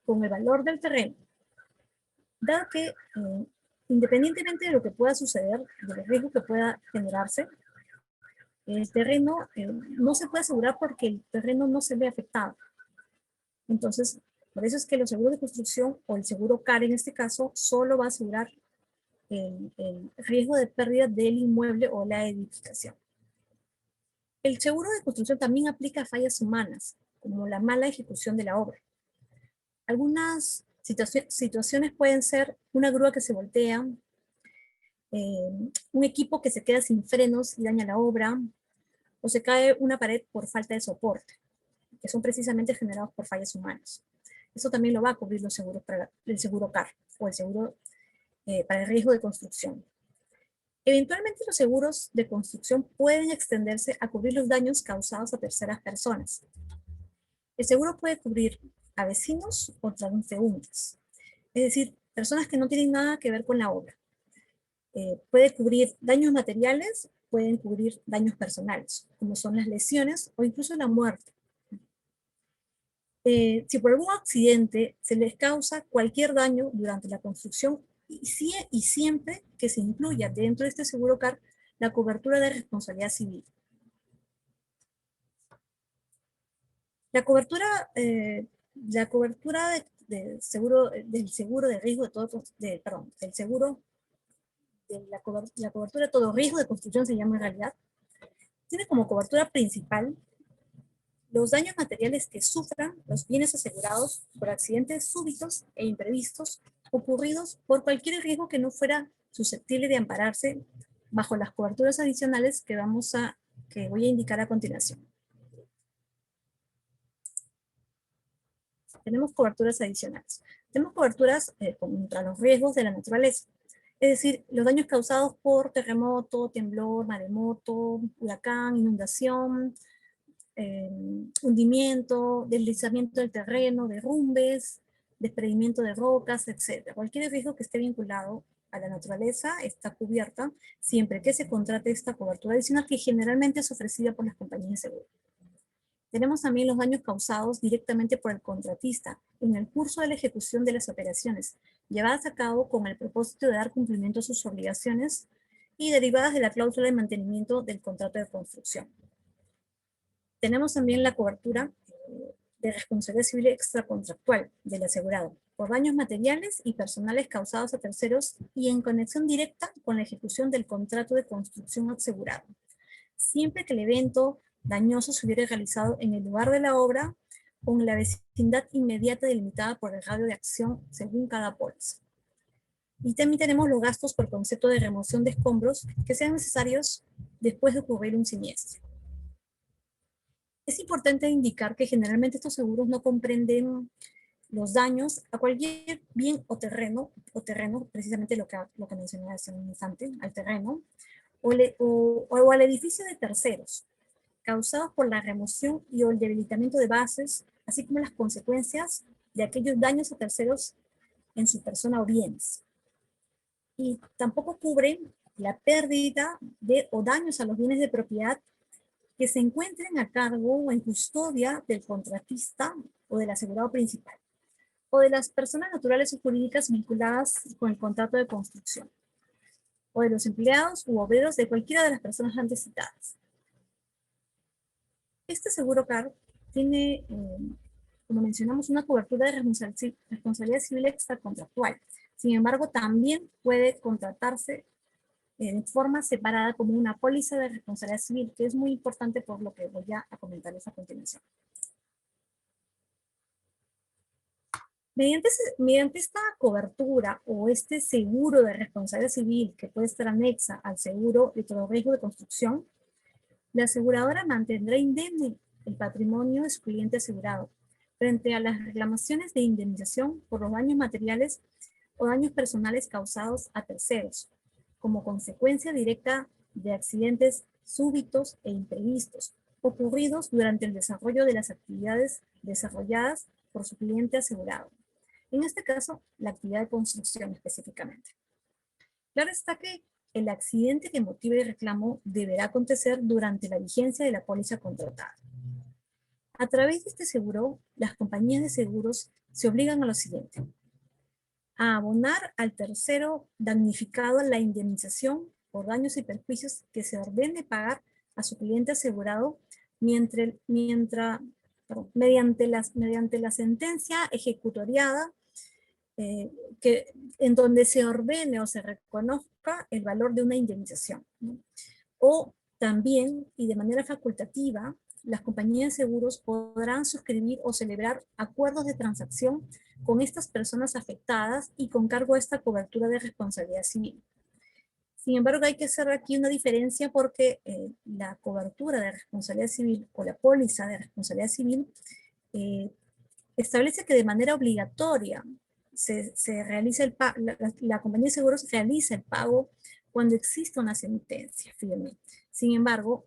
con el valor del terreno, dado que independientemente de lo que pueda suceder, del riesgo que pueda generarse, el terreno no se puede asegurar porque el terreno no se ve afectado. Entonces, por eso es que los seguros de construcción o el seguro CAR en este caso solo va a asegurar el riesgo de pérdida del inmueble o la edificación. El seguro de construcción también aplica a fallas humanas, como la mala ejecución de la obra. Algunas situaciones pueden ser una grúa que se voltea, un equipo que se queda sin frenos y daña la obra, o se cae una pared por falta de soporte, que son precisamente generados por fallas humanas. Eso también lo va a cubrir los seguros el seguro CAR o el seguro para el riesgo de construcción. Eventualmente los seguros de construcción pueden extenderse a cubrir los daños causados a terceras personas. El seguro puede cubrir a vecinos o transeúntes, es decir, personas que no tienen nada que ver con la obra. Puede cubrir daños materiales, pueden cubrir daños personales, como son las lesiones o incluso la muerte. Si por algún accidente se les causa cualquier daño durante la construcción, y siempre que se incluya dentro de este seguro CAR la cobertura de responsabilidad civil. La cobertura del seguro de riesgo de todo, la cobertura de todo riesgo de construcción se llama en realidad, tiene como cobertura principal los daños materiales que sufran los bienes asegurados por accidentes súbitos e imprevistos ocurridos por cualquier riesgo que no fuera susceptible de ampararse bajo las coberturas adicionales que voy a indicar a continuación. Tenemos coberturas adicionales. Tenemos coberturas contra los riesgos de la naturaleza, es decir, los daños causados por terremoto, temblor, maremoto, huracán, inundación, hundimiento, deslizamiento del terreno, derrumbes, desprendimiento de rocas, etc. Cualquier riesgo que esté vinculado a la naturaleza está cubierta siempre que se contrate esta cobertura adicional que generalmente es ofrecida por las compañías de seguro. Tenemos también los daños causados directamente por el contratista en el curso de la ejecución de las operaciones, llevadas a cabo con el propósito de dar cumplimiento a sus obligaciones y derivadas de la cláusula de mantenimiento del contrato de construcción. Tenemos también la cobertura de responsabilidad civil extracontractual del asegurado por daños materiales y personales causados a terceros y en conexión directa con la ejecución del contrato de construcción asegurado, siempre que el evento dañoso se hubiera realizado en el lugar de la obra o en la vecindad inmediata delimitada por el radio de acción según cada póliza. Y también tenemos los gastos por concepto de remoción de escombros que sean necesarios después de ocurrir un siniestro. Es importante indicar que generalmente estos seguros no comprenden los daños a cualquier bien o terreno precisamente lo que mencioné hace un instante, al terreno, o al edificio de terceros, causados por la remoción y o el debilitamiento de bases, así como las consecuencias de aquellos daños a terceros en su persona o bienes. Y tampoco cubren la pérdida de o daños a los bienes de propiedad que se encuentren a cargo o en custodia del contratista o del asegurado principal, o de las personas naturales o jurídicas vinculadas con el contrato de construcción, o de los empleados u obreros de cualquiera de las personas antes citadas. Este seguro CAR tiene, como mencionamos, una cobertura de responsabilidad civil extracontractual. Sin embargo, también puede contratarse de forma separada como una póliza de responsabilidad civil, que es muy importante por lo que voy a comentarles a continuación. Mediante esta cobertura o este seguro de responsabilidad civil que puede estar anexa al seguro de todo riesgo de construcción, la aseguradora mantendrá indemne el patrimonio de su cliente asegurado frente a las reclamaciones de indemnización por los daños materiales o daños personales causados a terceros, como consecuencia directa de accidentes súbitos e imprevistos ocurridos durante el desarrollo de las actividades desarrolladas por su cliente asegurado. En este caso, la actividad de construcción específicamente. Claro está que el accidente que motive el reclamo deberá acontecer durante la vigencia de la póliza contratada. A través de este seguro, las compañías de seguros se obligan a lo siguiente: a abonar al tercero damnificado la indemnización por daños y perjuicios que se ordene pagar a su cliente asegurado mediante la sentencia ejecutoriada en donde se ordene o se reconozca el valor de una indemnización, ¿no? O también, y de manera facultativa, las compañías de seguros podrán suscribir o celebrar acuerdos de transacción con estas personas afectadas y con cargo a esta cobertura de responsabilidad civil. Sin embargo, hay que hacer aquí una diferencia porque la cobertura de responsabilidad civil o la póliza de responsabilidad civil establece que de manera obligatoria se realiza la compañía de seguros realiza el pago cuando existe una sentencia firme. Sin embargo,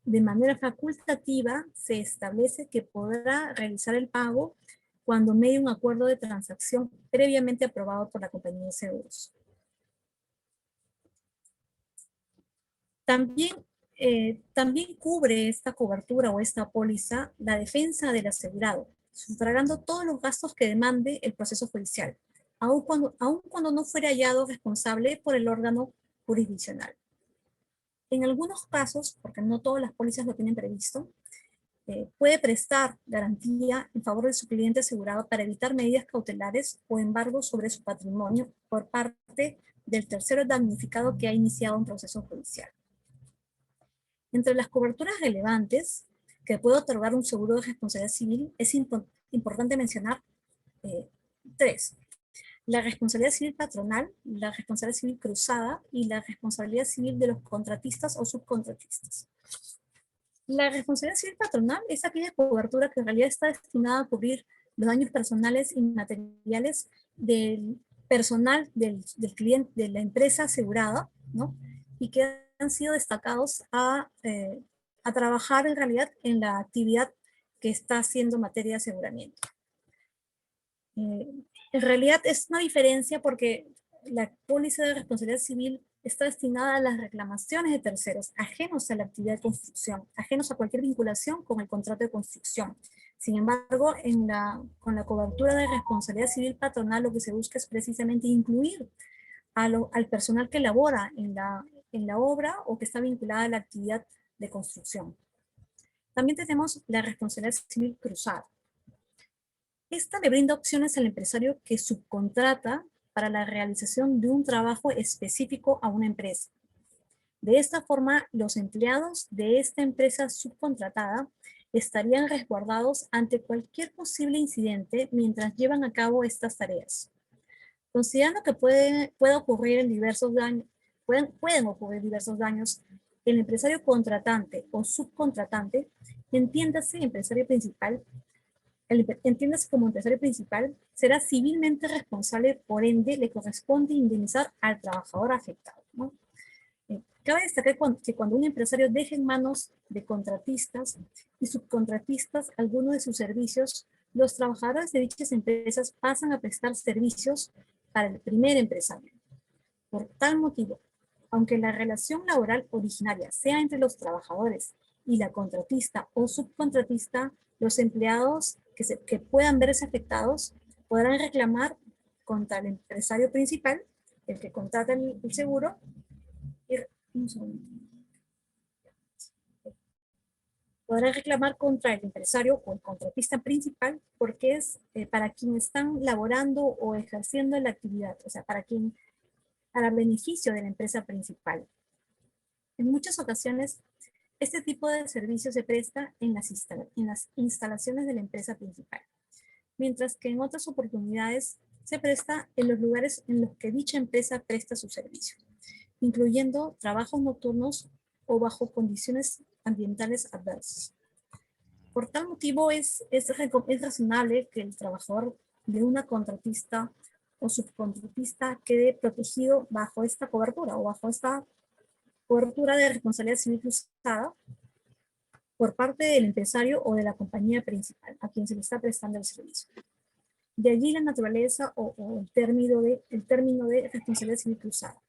de manera facultativa se establece que podrá realizar el pago cuando medie un acuerdo de transacción previamente aprobado por la compañía de seguros. También cubre esta cobertura o esta póliza la defensa del asegurado, sufragando todos los gastos que demande el proceso judicial, aun cuando no fuera hallado responsable por el órgano jurisdiccional. En algunos casos, porque no todas las pólizas lo tienen previsto, puede prestar garantía en favor de su cliente asegurado para evitar medidas cautelares o embargos sobre su patrimonio por parte del tercero damnificado que ha iniciado un proceso judicial. Entre las coberturas relevantes que puede otorgar un seguro de responsabilidad civil, es importante mencionar tres: la responsabilidad civil patronal, la responsabilidad civil cruzada y la responsabilidad civil de los contratistas o subcontratistas. La responsabilidad civil patronal es aquella cobertura que en realidad está destinada a cubrir los daños personales y materiales del personal del cliente, de la empresa asegurada, ¿no? Y que han sido destacados a trabajar en realidad en la actividad que está haciendo materia de aseguramiento. En realidad es una diferencia porque la póliza de responsabilidad civil está destinada a las reclamaciones de terceros, ajenos a la actividad de construcción, ajenos a cualquier vinculación con el contrato de construcción. Sin embargo, con la cobertura de responsabilidad civil patronal, lo que se busca es precisamente incluir al personal que labora en la obra o que está vinculada a la actividad de construcción. También tenemos la responsabilidad civil cruzada. Esta le brinda opciones al empresario que subcontrata para la realización de un trabajo específico a una empresa. De esta forma, los empleados de esta empresa subcontratada estarían resguardados ante cualquier posible incidente mientras llevan a cabo estas tareas. Considerando que pueden ocurrir diversos daños, el empresario contratante o subcontratante, entiéndase como empresario principal, será civilmente responsable, por ende, le corresponde indemnizar al trabajador afectado, ¿no? Cabe destacar que cuando un empresario deja en manos de contratistas y subcontratistas algunos de sus servicios, los trabajadores de dichas empresas pasan a prestar servicios para el primer empresario. Por tal motivo, aunque la relación laboral originaria sea entre los trabajadores y la contratista o subcontratista, los empleados que puedan verse afectados podrán reclamar contra el empresario principal, el que contrata el seguro, podrán reclamar contra el empresario o el contratista principal porque es para quien están laborando o ejerciendo la actividad, o sea, para beneficio de la empresa principal. En muchas ocasiones, este tipo de servicio se presta en las instalaciones de la empresa principal, mientras que en otras oportunidades se presta en los lugares en los que dicha empresa presta su servicio, incluyendo trabajos nocturnos o bajo condiciones ambientales adversas. Por tal motivo, es razonable que el trabajador de una contratista o subcontratista quede protegido bajo esta cobertura o bajo esta cobertura de responsabilidad civil cruzada por parte del empresario o de la compañía principal a quien se le está prestando el servicio. De allí la naturaleza o el término de responsabilidad civil cruzada.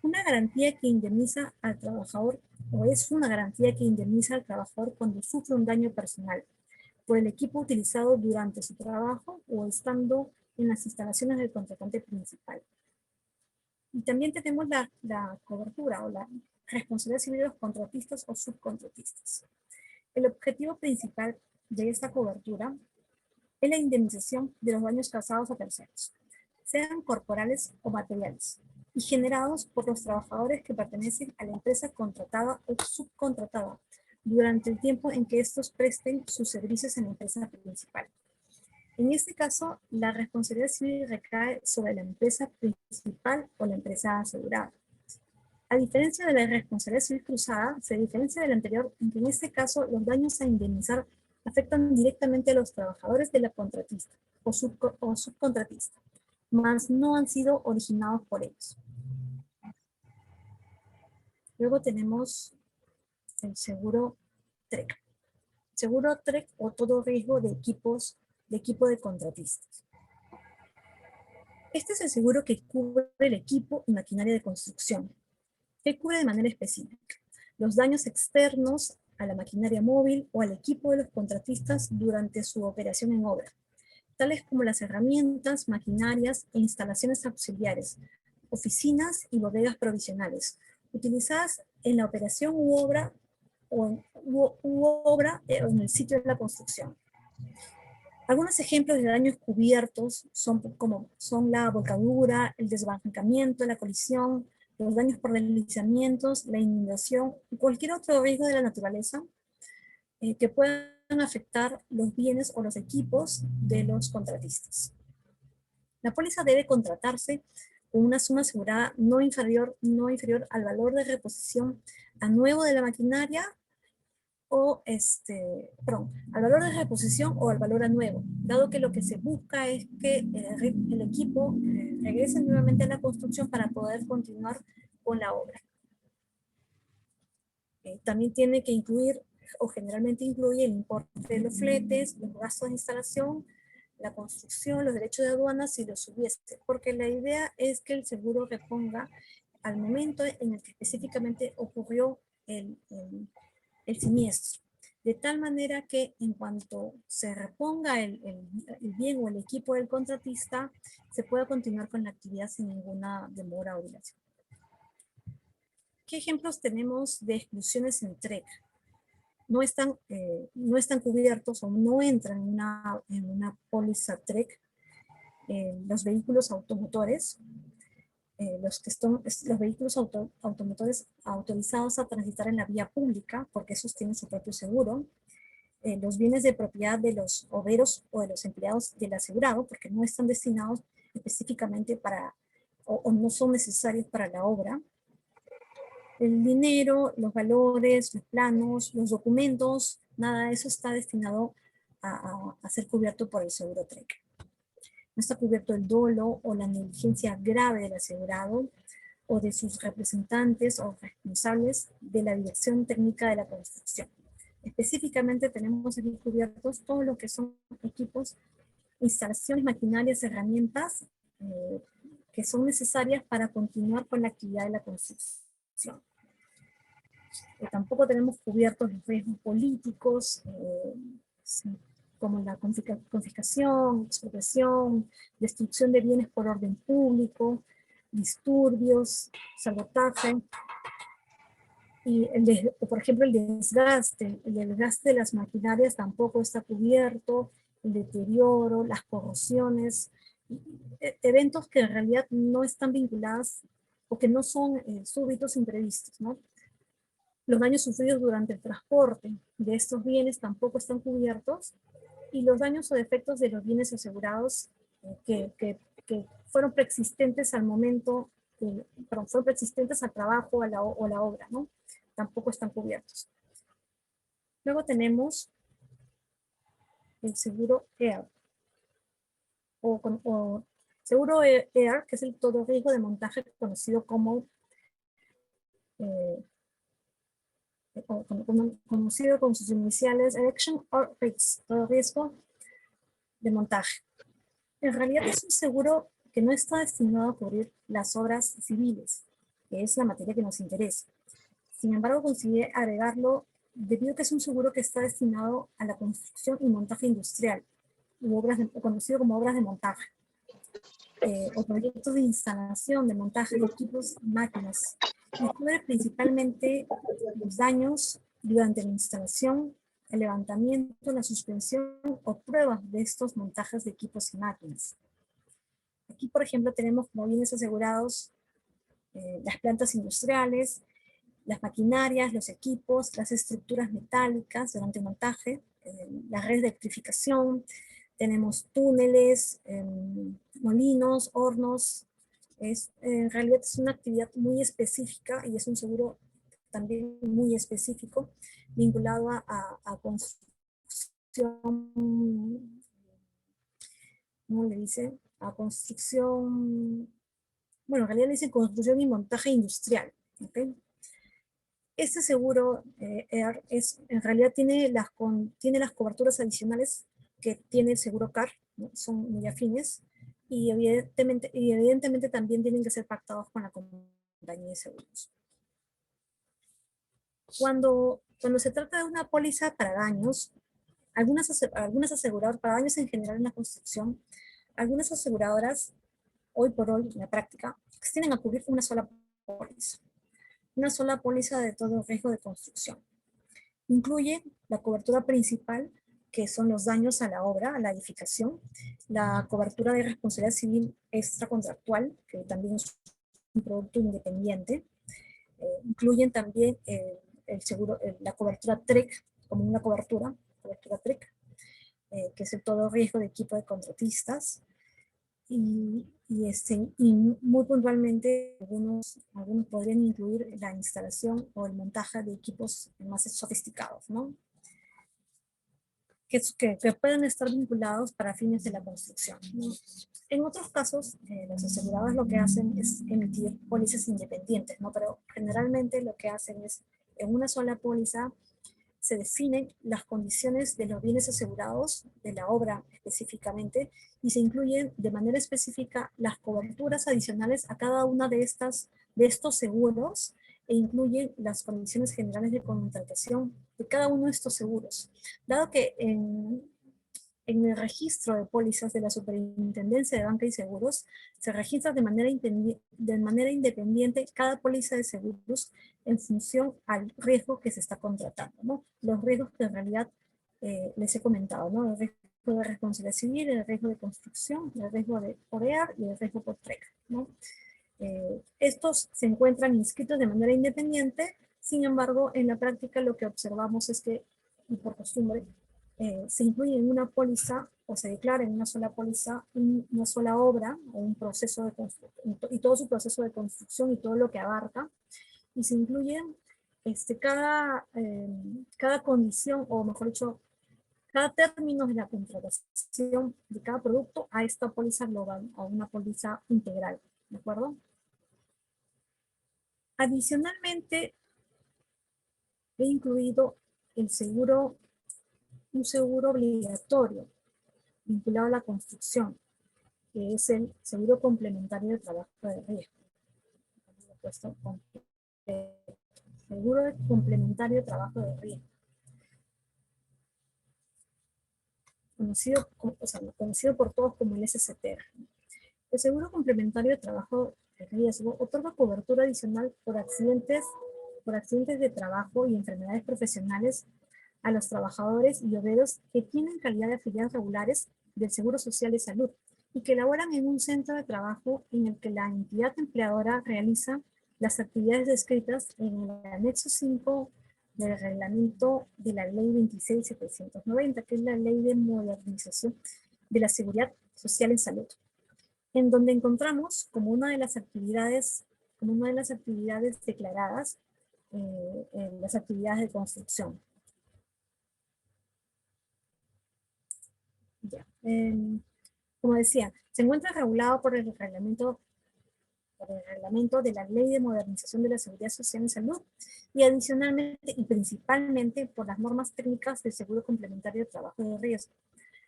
Una garantía que indemniza al trabajador o es una garantía que indemniza al trabajador cuando sufre un daño personal por el equipo utilizado durante su trabajo o estando en las instalaciones del contratante principal. Y también tenemos la cobertura o la responsabilidad civil de los contratistas o subcontratistas. El objetivo principal de esta cobertura es la indemnización de los daños causados a terceros, sean corporales o materiales, y generados por los trabajadores que pertenecen a la empresa contratada o subcontratada durante el tiempo en que estos presten sus servicios en la empresa principal. En este caso, la responsabilidad civil recae sobre la empresa principal o la empresa asegurada. A diferencia de la responsabilidad civil cruzada, se diferencia del anterior en que en este caso los daños a indemnizar afectan directamente a los trabajadores de la contratista o subcontratista, mas no han sido originados por ellos. Luego tenemos el seguro TREC. Seguro TREC o todo riesgo de equipo de contratistas. Este es el seguro que cubre el equipo y maquinaria de construcción. ¿Qué cubre de manera específica? Los daños externos a la maquinaria móvil o al equipo de los contratistas durante su operación en obra, tales como las herramientas, maquinarias e instalaciones auxiliares, oficinas y bodegas provisionales, utilizadas en la operación u obra en el sitio de la construcción. Algunos ejemplos de daños cubiertos son la volcadura, el desbancamiento, la colisión, los daños por deslizamientos, la inundación y cualquier otro riesgo de la naturaleza que puedan afectar los bienes o los equipos de los contratistas. La póliza debe contratarse con una suma asegurada no inferior al valor de reposición a nuevo de la maquinaria o al valor de reposición o al valor a nuevo, dado que lo que se busca es que el equipo regrese nuevamente a la construcción para poder continuar con la obra. También tiene que incluir, o generalmente incluye, el importe de los fletes, los gastos de instalación, la construcción, los derechos de aduanas si los hubiese, porque la idea es que el seguro reponga al momento en el que específicamente ocurrió el siniestro. De tal manera que en cuanto se reponga el bien o el equipo del contratista, se pueda continuar con la actividad sin ninguna demora o dilación. ¿Qué ejemplos tenemos de exclusiones en TREC? No están cubiertos o no entran en una póliza TREC los vehículos automotores, los vehículos automotores autorizados a transitar en la vía pública, porque esos tienen su propio seguro, los bienes de propiedad de los obreros o de los empleados del asegurado, porque no están destinados específicamente para, o no son necesarios para la obra, el dinero, los valores, los planos, los documentos, nada de eso está destinado a ser cubierto por el seguro TREC. No está cubierto el dolo o la negligencia grave del asegurado o de sus representantes o responsables de la dirección técnica de la construcción. Específicamente tenemos aquí cubiertos todo lo que son equipos, instalaciones, maquinarias, herramientas que son necesarias para continuar con la actividad de la construcción. Tampoco tenemos cubiertos los riesgos políticos, como la confiscación, expropiación, destrucción de bienes por orden público, disturbios, sabotaje, y por ejemplo el desgaste de las maquinarias tampoco está cubierto, el deterioro, las corrosiones, eventos que en realidad no están vinculados o que no son súbitos imprevistos, ¿no? Los daños sufridos durante el transporte de estos bienes tampoco están cubiertos, y los daños o defectos de los bienes asegurados que fueron preexistentes al momento, fueron preexistentes al trabajo o la obra, ¿no? Tampoco están cubiertos. Luego tenemos el seguro EAR, o seguro EAR, que es el todo riesgo de montaje conocido como conocido con sus iniciales Erection or Risk, todo riesgo de montaje. En realidad es un seguro que no está destinado a cubrir las obras civiles, que es la materia que nos interesa. Sin embargo, consideré agregarlo debido a que es un seguro que está destinado a la construcción y montaje industrial, conocido como obras de montaje, o proyectos de instalación, de montaje de equipos y máquinas, y cubre principalmente los daños durante la instalación, el levantamiento, la suspensión o pruebas de estos montajes de equipos y máquinas. Aquí, por ejemplo, tenemos como bienes asegurados las plantas industriales, las maquinarias, los equipos, las estructuras metálicas durante el montaje, la red de electrificación, tenemos túneles, molinos, hornos. En realidad es una actividad muy específica y es un seguro también muy específico vinculado a construcción, ¿cómo le dice? A construcción, bueno, en realidad le dicen construcción y montaje industrial, ¿ok? Este seguro EAR en realidad tiene las coberturas adicionales que tiene el seguro CAR, ¿no? Son muy afines, y evidentemente también tienen que ser pactados con la compañía de seguros. Cuando se trata de una póliza para daños, algunas aseguradoras, para daños en general en la construcción, algunas aseguradoras, hoy por hoy, en la práctica, tienden a cubrir una sola póliza de todo riesgo de construcción. Incluye la cobertura principal, que son los daños a la obra, a la edificación, la cobertura de responsabilidad civil extracontractual, que también es un producto independiente. Incluyen también el seguro, la cobertura TREC, como una cobertura TREC, que es el todo riesgo de equipo de contratistas. Y muy puntualmente algunos podrían incluir la instalación o el montaje de equipos más sofisticados, ¿no? Que pueden estar vinculados para fines de la construcción, ¿no? En otros casos, los asegurados lo que hacen es emitir pólizas independientes, ¿no? Pero generalmente lo que hacen es, en una sola póliza, se definen las condiciones de los bienes asegurados, de la obra específicamente, y se incluyen de manera específica las coberturas adicionales a cada una de estas de estos seguros e incluyen las condiciones generales de contratación de cada uno de estos seguros. Dado que en el registro de pólizas de la Superintendencia de Banca y Seguros se registra de manera independiente cada póliza de seguros en función al riesgo que se está contratando, ¿no? Los riesgos que en realidad les he comentado, ¿no? El riesgo de responsabilidad civil, el riesgo de construcción, el riesgo de OREAR y el riesgo por TREC, ¿no? Estos se encuentran inscritos de manera independiente, sin embargo, en la práctica lo que observamos es que, y por costumbre, se incluye en una póliza o se declara en una sola póliza una sola obra o un proceso de construcción y todo su proceso de construcción y todo lo que abarca, y se incluyen cada condición, o mejor dicho, cada término de la contratación de cada producto a esta póliza global, a una póliza integral, ¿de acuerdo? Adicionalmente, he incluido un seguro obligatorio vinculado a la construcción, que es el seguro complementario de trabajo de riesgo. Seguro complementario de trabajo de riesgo. Conocido por todos como el SCTR. El seguro complementario de trabajo de riesgo otorga cobertura adicional por accidentes de trabajo y enfermedades profesionales a los trabajadores y obreros que tienen calidad de afiliados regulares del Seguro Social de Salud y que laboran en un centro de trabajo en el que la entidad empleadora realiza las actividades descritas en el anexo 5 del reglamento de la ley 26.790, que es la ley de modernización de la seguridad social en salud, en donde encontramos como una de las actividades declaradas las actividades de construcción. Ya. Como decía, se encuentra regulado por el reglamento de la Ley de Modernización de la Seguridad Social en Salud y adicionalmente y principalmente por las normas técnicas del Seguro Complementario de Trabajo de Riesgo,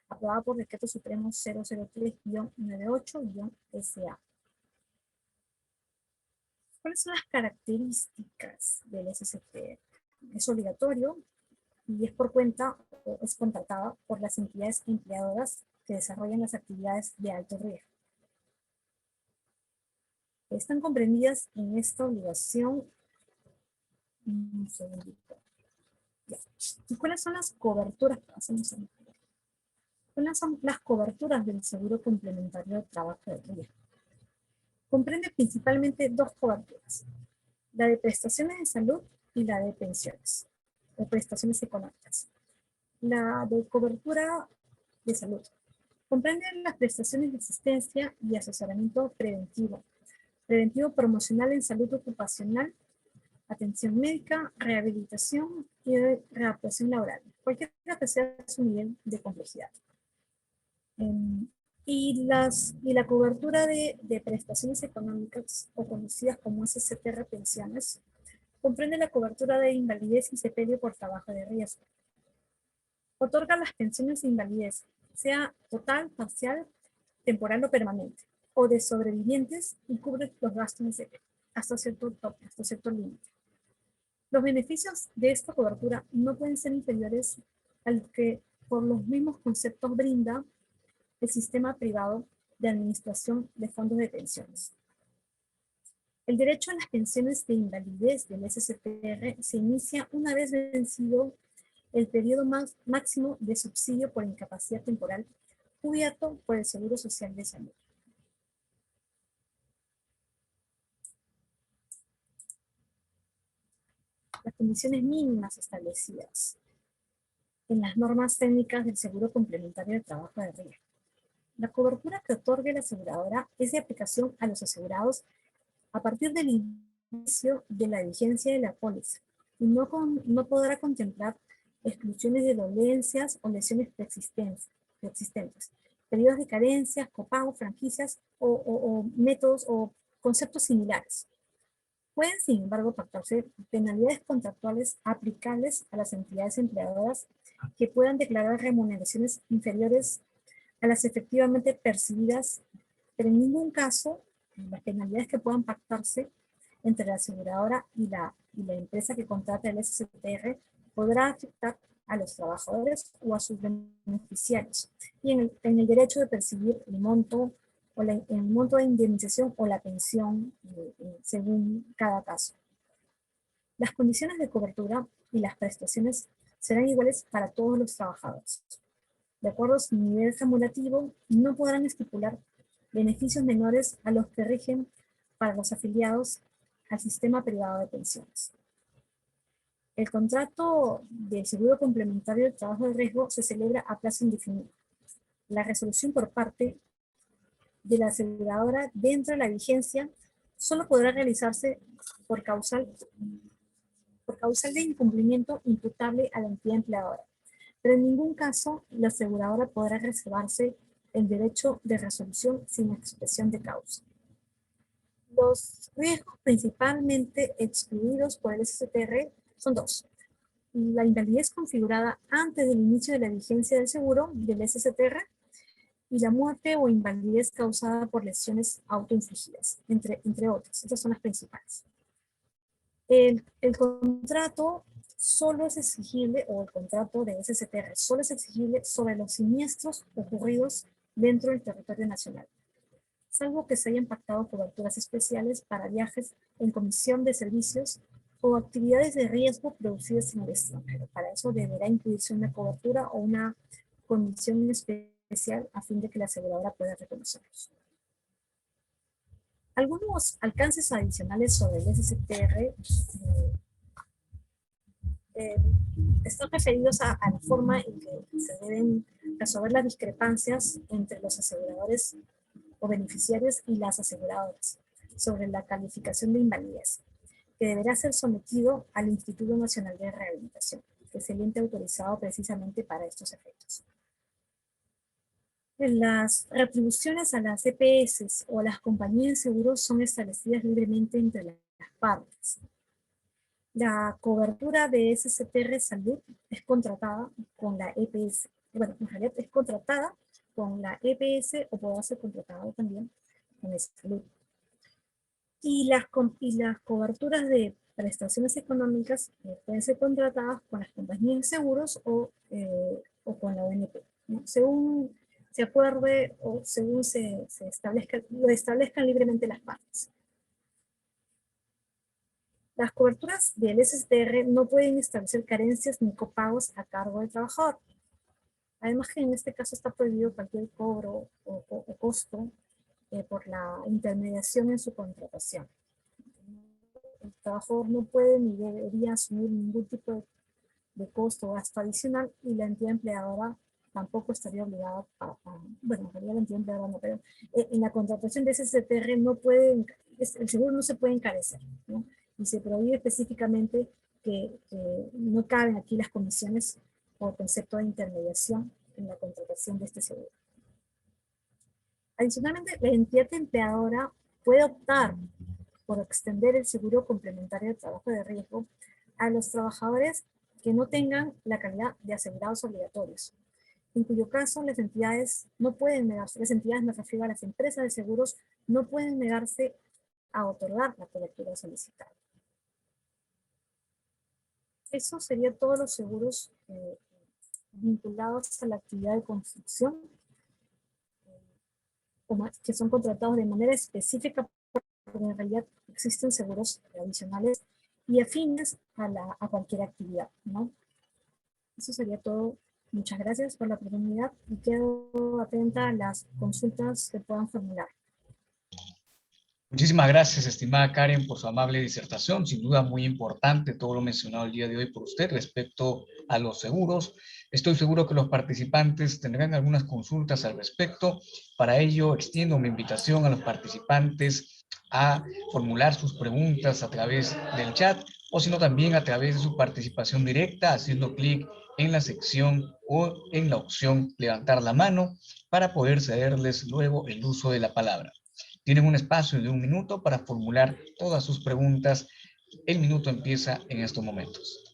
aprobada por Decreto Supremo 003-98-SA. ¿Cuáles son las características del SCTR? Es obligatorio y es por cuenta o es contratada por las entidades empleadoras que desarrollan las actividades de alto riesgo. Están comprendidas en esta obligación. Un segundito. ¿Y cuáles son las coberturas? ¿Cuáles son las coberturas del seguro complementario de trabajo de riesgo? Comprende principalmente dos coberturas: la de prestaciones de salud y la de pensiones, o prestaciones económicas. La de cobertura de salud comprende las prestaciones de asistencia y asesoramiento preventivo promocional en salud ocupacional, atención médica, rehabilitación y readaptación laboral, cualquiera que sea su nivel de complejidad. Y la cobertura de prestaciones económicas, o conocidas como SCTR pensiones, comprende la cobertura de invalidez y sepelio por trabajo de riesgo. Otorga las pensiones de invalidez, sea total, parcial, temporal o permanente, o de sobrevivientes, y cubre los gastos de sepelio hasta cierto tope, hasta cierto límite. Los beneficios de esta cobertura no pueden ser inferiores al que por los mismos conceptos brinda el sistema privado de administración de fondos de pensiones. El derecho a las pensiones de invalidez del SCTR se inicia una vez vencido el periodo máximo de subsidio por incapacidad temporal cubierto por el Seguro Social de Salud. Las condiciones mínimas establecidas en las normas técnicas del Seguro Complementario de Trabajo de Riesgo. La cobertura que otorgue la aseguradora es de aplicación a los asegurados a partir del inicio de la vigencia de la póliza y no podrá contemplar exclusiones de dolencias o lesiones preexistentes, periodos de carencias, copagos, franquicias o métodos o conceptos similares. Pueden, sin embargo, pactarse penalidades contractuales aplicables a las entidades empleadoras que puedan declarar remuneraciones inferiores a las efectivamente percibidas, pero en ningún caso las penalidades que puedan pactarse entre la aseguradora y la empresa que contrata el SSTR podrá afectar a los trabajadores o a sus beneficiarios, y en el derecho de percibir el monto, el monto de indemnización o la pensión según cada caso. Las condiciones de cobertura y las prestaciones serán iguales para todos los trabajadores. De acuerdo a su nivel acumulativo, no podrán estipular beneficios menores a los que rigen para los afiliados al sistema privado de pensiones. El contrato del seguro complementario de trabajo de riesgo se celebra a plazo indefinido. La resolución por parte de la aseguradora dentro de la vigencia solo podrá realizarse por causal de incumplimiento imputable a la entidad empleadora, pero en ningún caso la aseguradora podrá reservarse el derecho de resolución sin expresión de causa. Los riesgos principalmente excluidos por el SSTR son dos: la invalidez configurada antes del inicio de la vigencia del seguro del SSTR y la muerte o invalidez causada por lesiones autoinfligidas, entre otras. Estas son las principales. El contrato solo es exigible, o el contrato de SSTR solo es exigible sobre los siniestros ocurridos dentro del territorio nacional, salvo que se hayan pactado coberturas especiales para viajes en comisión de servicios o actividades de riesgo producidas en el extranjero. Para eso deberá incluirse una cobertura o una condición especial a fin de que la aseguradora pueda reconocerlos. Algunos alcances adicionales sobre el SSTR están referidos a la forma en que se deben resolver las discrepancias entre los aseguradores o beneficiarios y las aseguradoras sobre la calificación de invalidez, que deberá ser sometido al Instituto Nacional de Rehabilitación, que es el ente autorizado precisamente para estos efectos. Las retribuciones a las EPS o a las compañías de seguros son establecidas libremente entre las partes. La cobertura de SSTR Salud es contratada con la EPS. Bueno, en realidad es contratada con la EPS o puede ser contratada también con el Salud. Y las coberturas de prestaciones económicas pueden ser contratadas con las compañías de seguros o con la ONP, ¿no? Según se acuerde o según lo establezcan libremente las partes. Las coberturas del SSTR no pueden establecer carencias ni copagos a cargo del trabajador. Además que en este caso está prohibido cualquier cobro o costo por la intermediación en su contratación. El trabajador no puede ni debería asumir ningún tipo de costo o gasto adicional, y la entidad empleadora tampoco estaría obligada bueno, en realidad la entidad empleadora no, pero en la contratación de SSTR el seguro no se puede encarecer, ¿no? Y se prohíbe específicamente que no caben aquí las comisiones o concepto de intermediación en la contratación de este seguro. Adicionalmente, la entidad empleadora puede optar por extender el seguro complementario de trabajo de riesgo a los trabajadores que no tengan la calidad de asegurados obligatorios, en cuyo caso las entidades no pueden negarse, las entidades, me refiero a las empresas de seguros, no pueden negarse a otorgar la cobertura solicitada. Eso sería todos los seguros vinculados a la actividad de construcción, que son contratados de manera específica, porque en realidad existen seguros adicionales y afines a cualquier actividad, ¿no? Eso sería todo. Muchas gracias por la oportunidad y quedo atenta a las consultas que puedan formular. Muchísimas gracias, estimada Karen, por su amable disertación. Sin duda muy importante todo lo mencionado el día de hoy por usted respecto a los seguros. Estoy seguro que los participantes tendrán algunas consultas al respecto. Para ello, extiendo mi invitación a los participantes a formular sus preguntas a través del chat, o sino también a través de su participación directa, haciendo clic en la sección o en la opción levantar la mano para poder cederles luego el uso de la palabra. Tienen un espacio de 1 minuto para formular todas sus preguntas. El minuto empieza en estos momentos.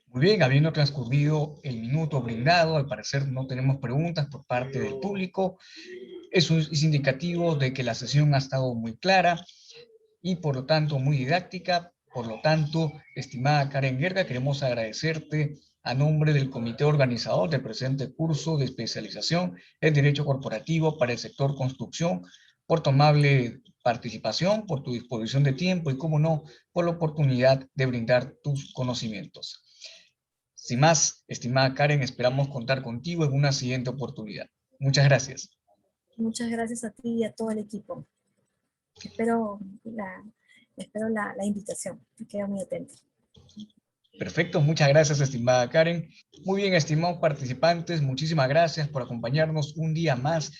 Muy bien, habiendo transcurrido el minuto brindado, al parecer no tenemos preguntas por parte del público. Es indicativo de que la sesión ha estado muy clara y por lo tanto muy didáctica. Por lo tanto, estimada Karen Guerga, queremos agradecerte a nombre del comité organizador del presente curso de especialización en Derecho Corporativo para el sector construcción por tu amable participación, por tu disposición de tiempo y, como no, por la oportunidad de brindar tus conocimientos. Sin más, estimada Karen, esperamos contar contigo en una siguiente oportunidad. Muchas gracias. Muchas gracias a ti y a todo el equipo. Espero la invitación. Quedo muy atenta. Perfecto, muchas gracias, estimada Karen. Muy bien, estimados participantes, muchísimas gracias por acompañarnos un día más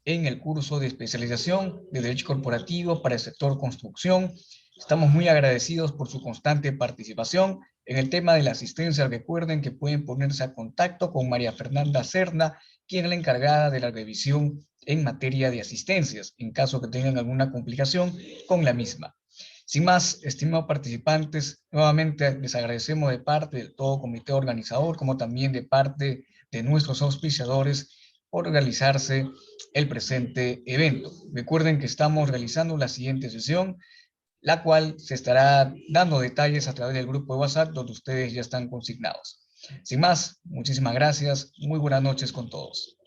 en el curso de especialización de Derecho Corporativo para el sector construcción. Estamos muy agradecidos por su constante participación. En el tema de la asistencia, recuerden que pueden ponerse a contacto con María Fernanda Cerna, quien es la encargada de la revisión en materia de asistencias, en caso que tengan alguna complicación con la misma. Sin más, estimados participantes, nuevamente les agradecemos de parte de todo comité organizador, como también de parte de nuestros auspiciadores, por realizarse el presente evento. Recuerden que estamos realizando la siguiente sesión, la cual se estará dando detalles a través del grupo de WhatsApp, donde ustedes ya están consignados. Sin más, muchísimas gracias, muy buenas noches con todos.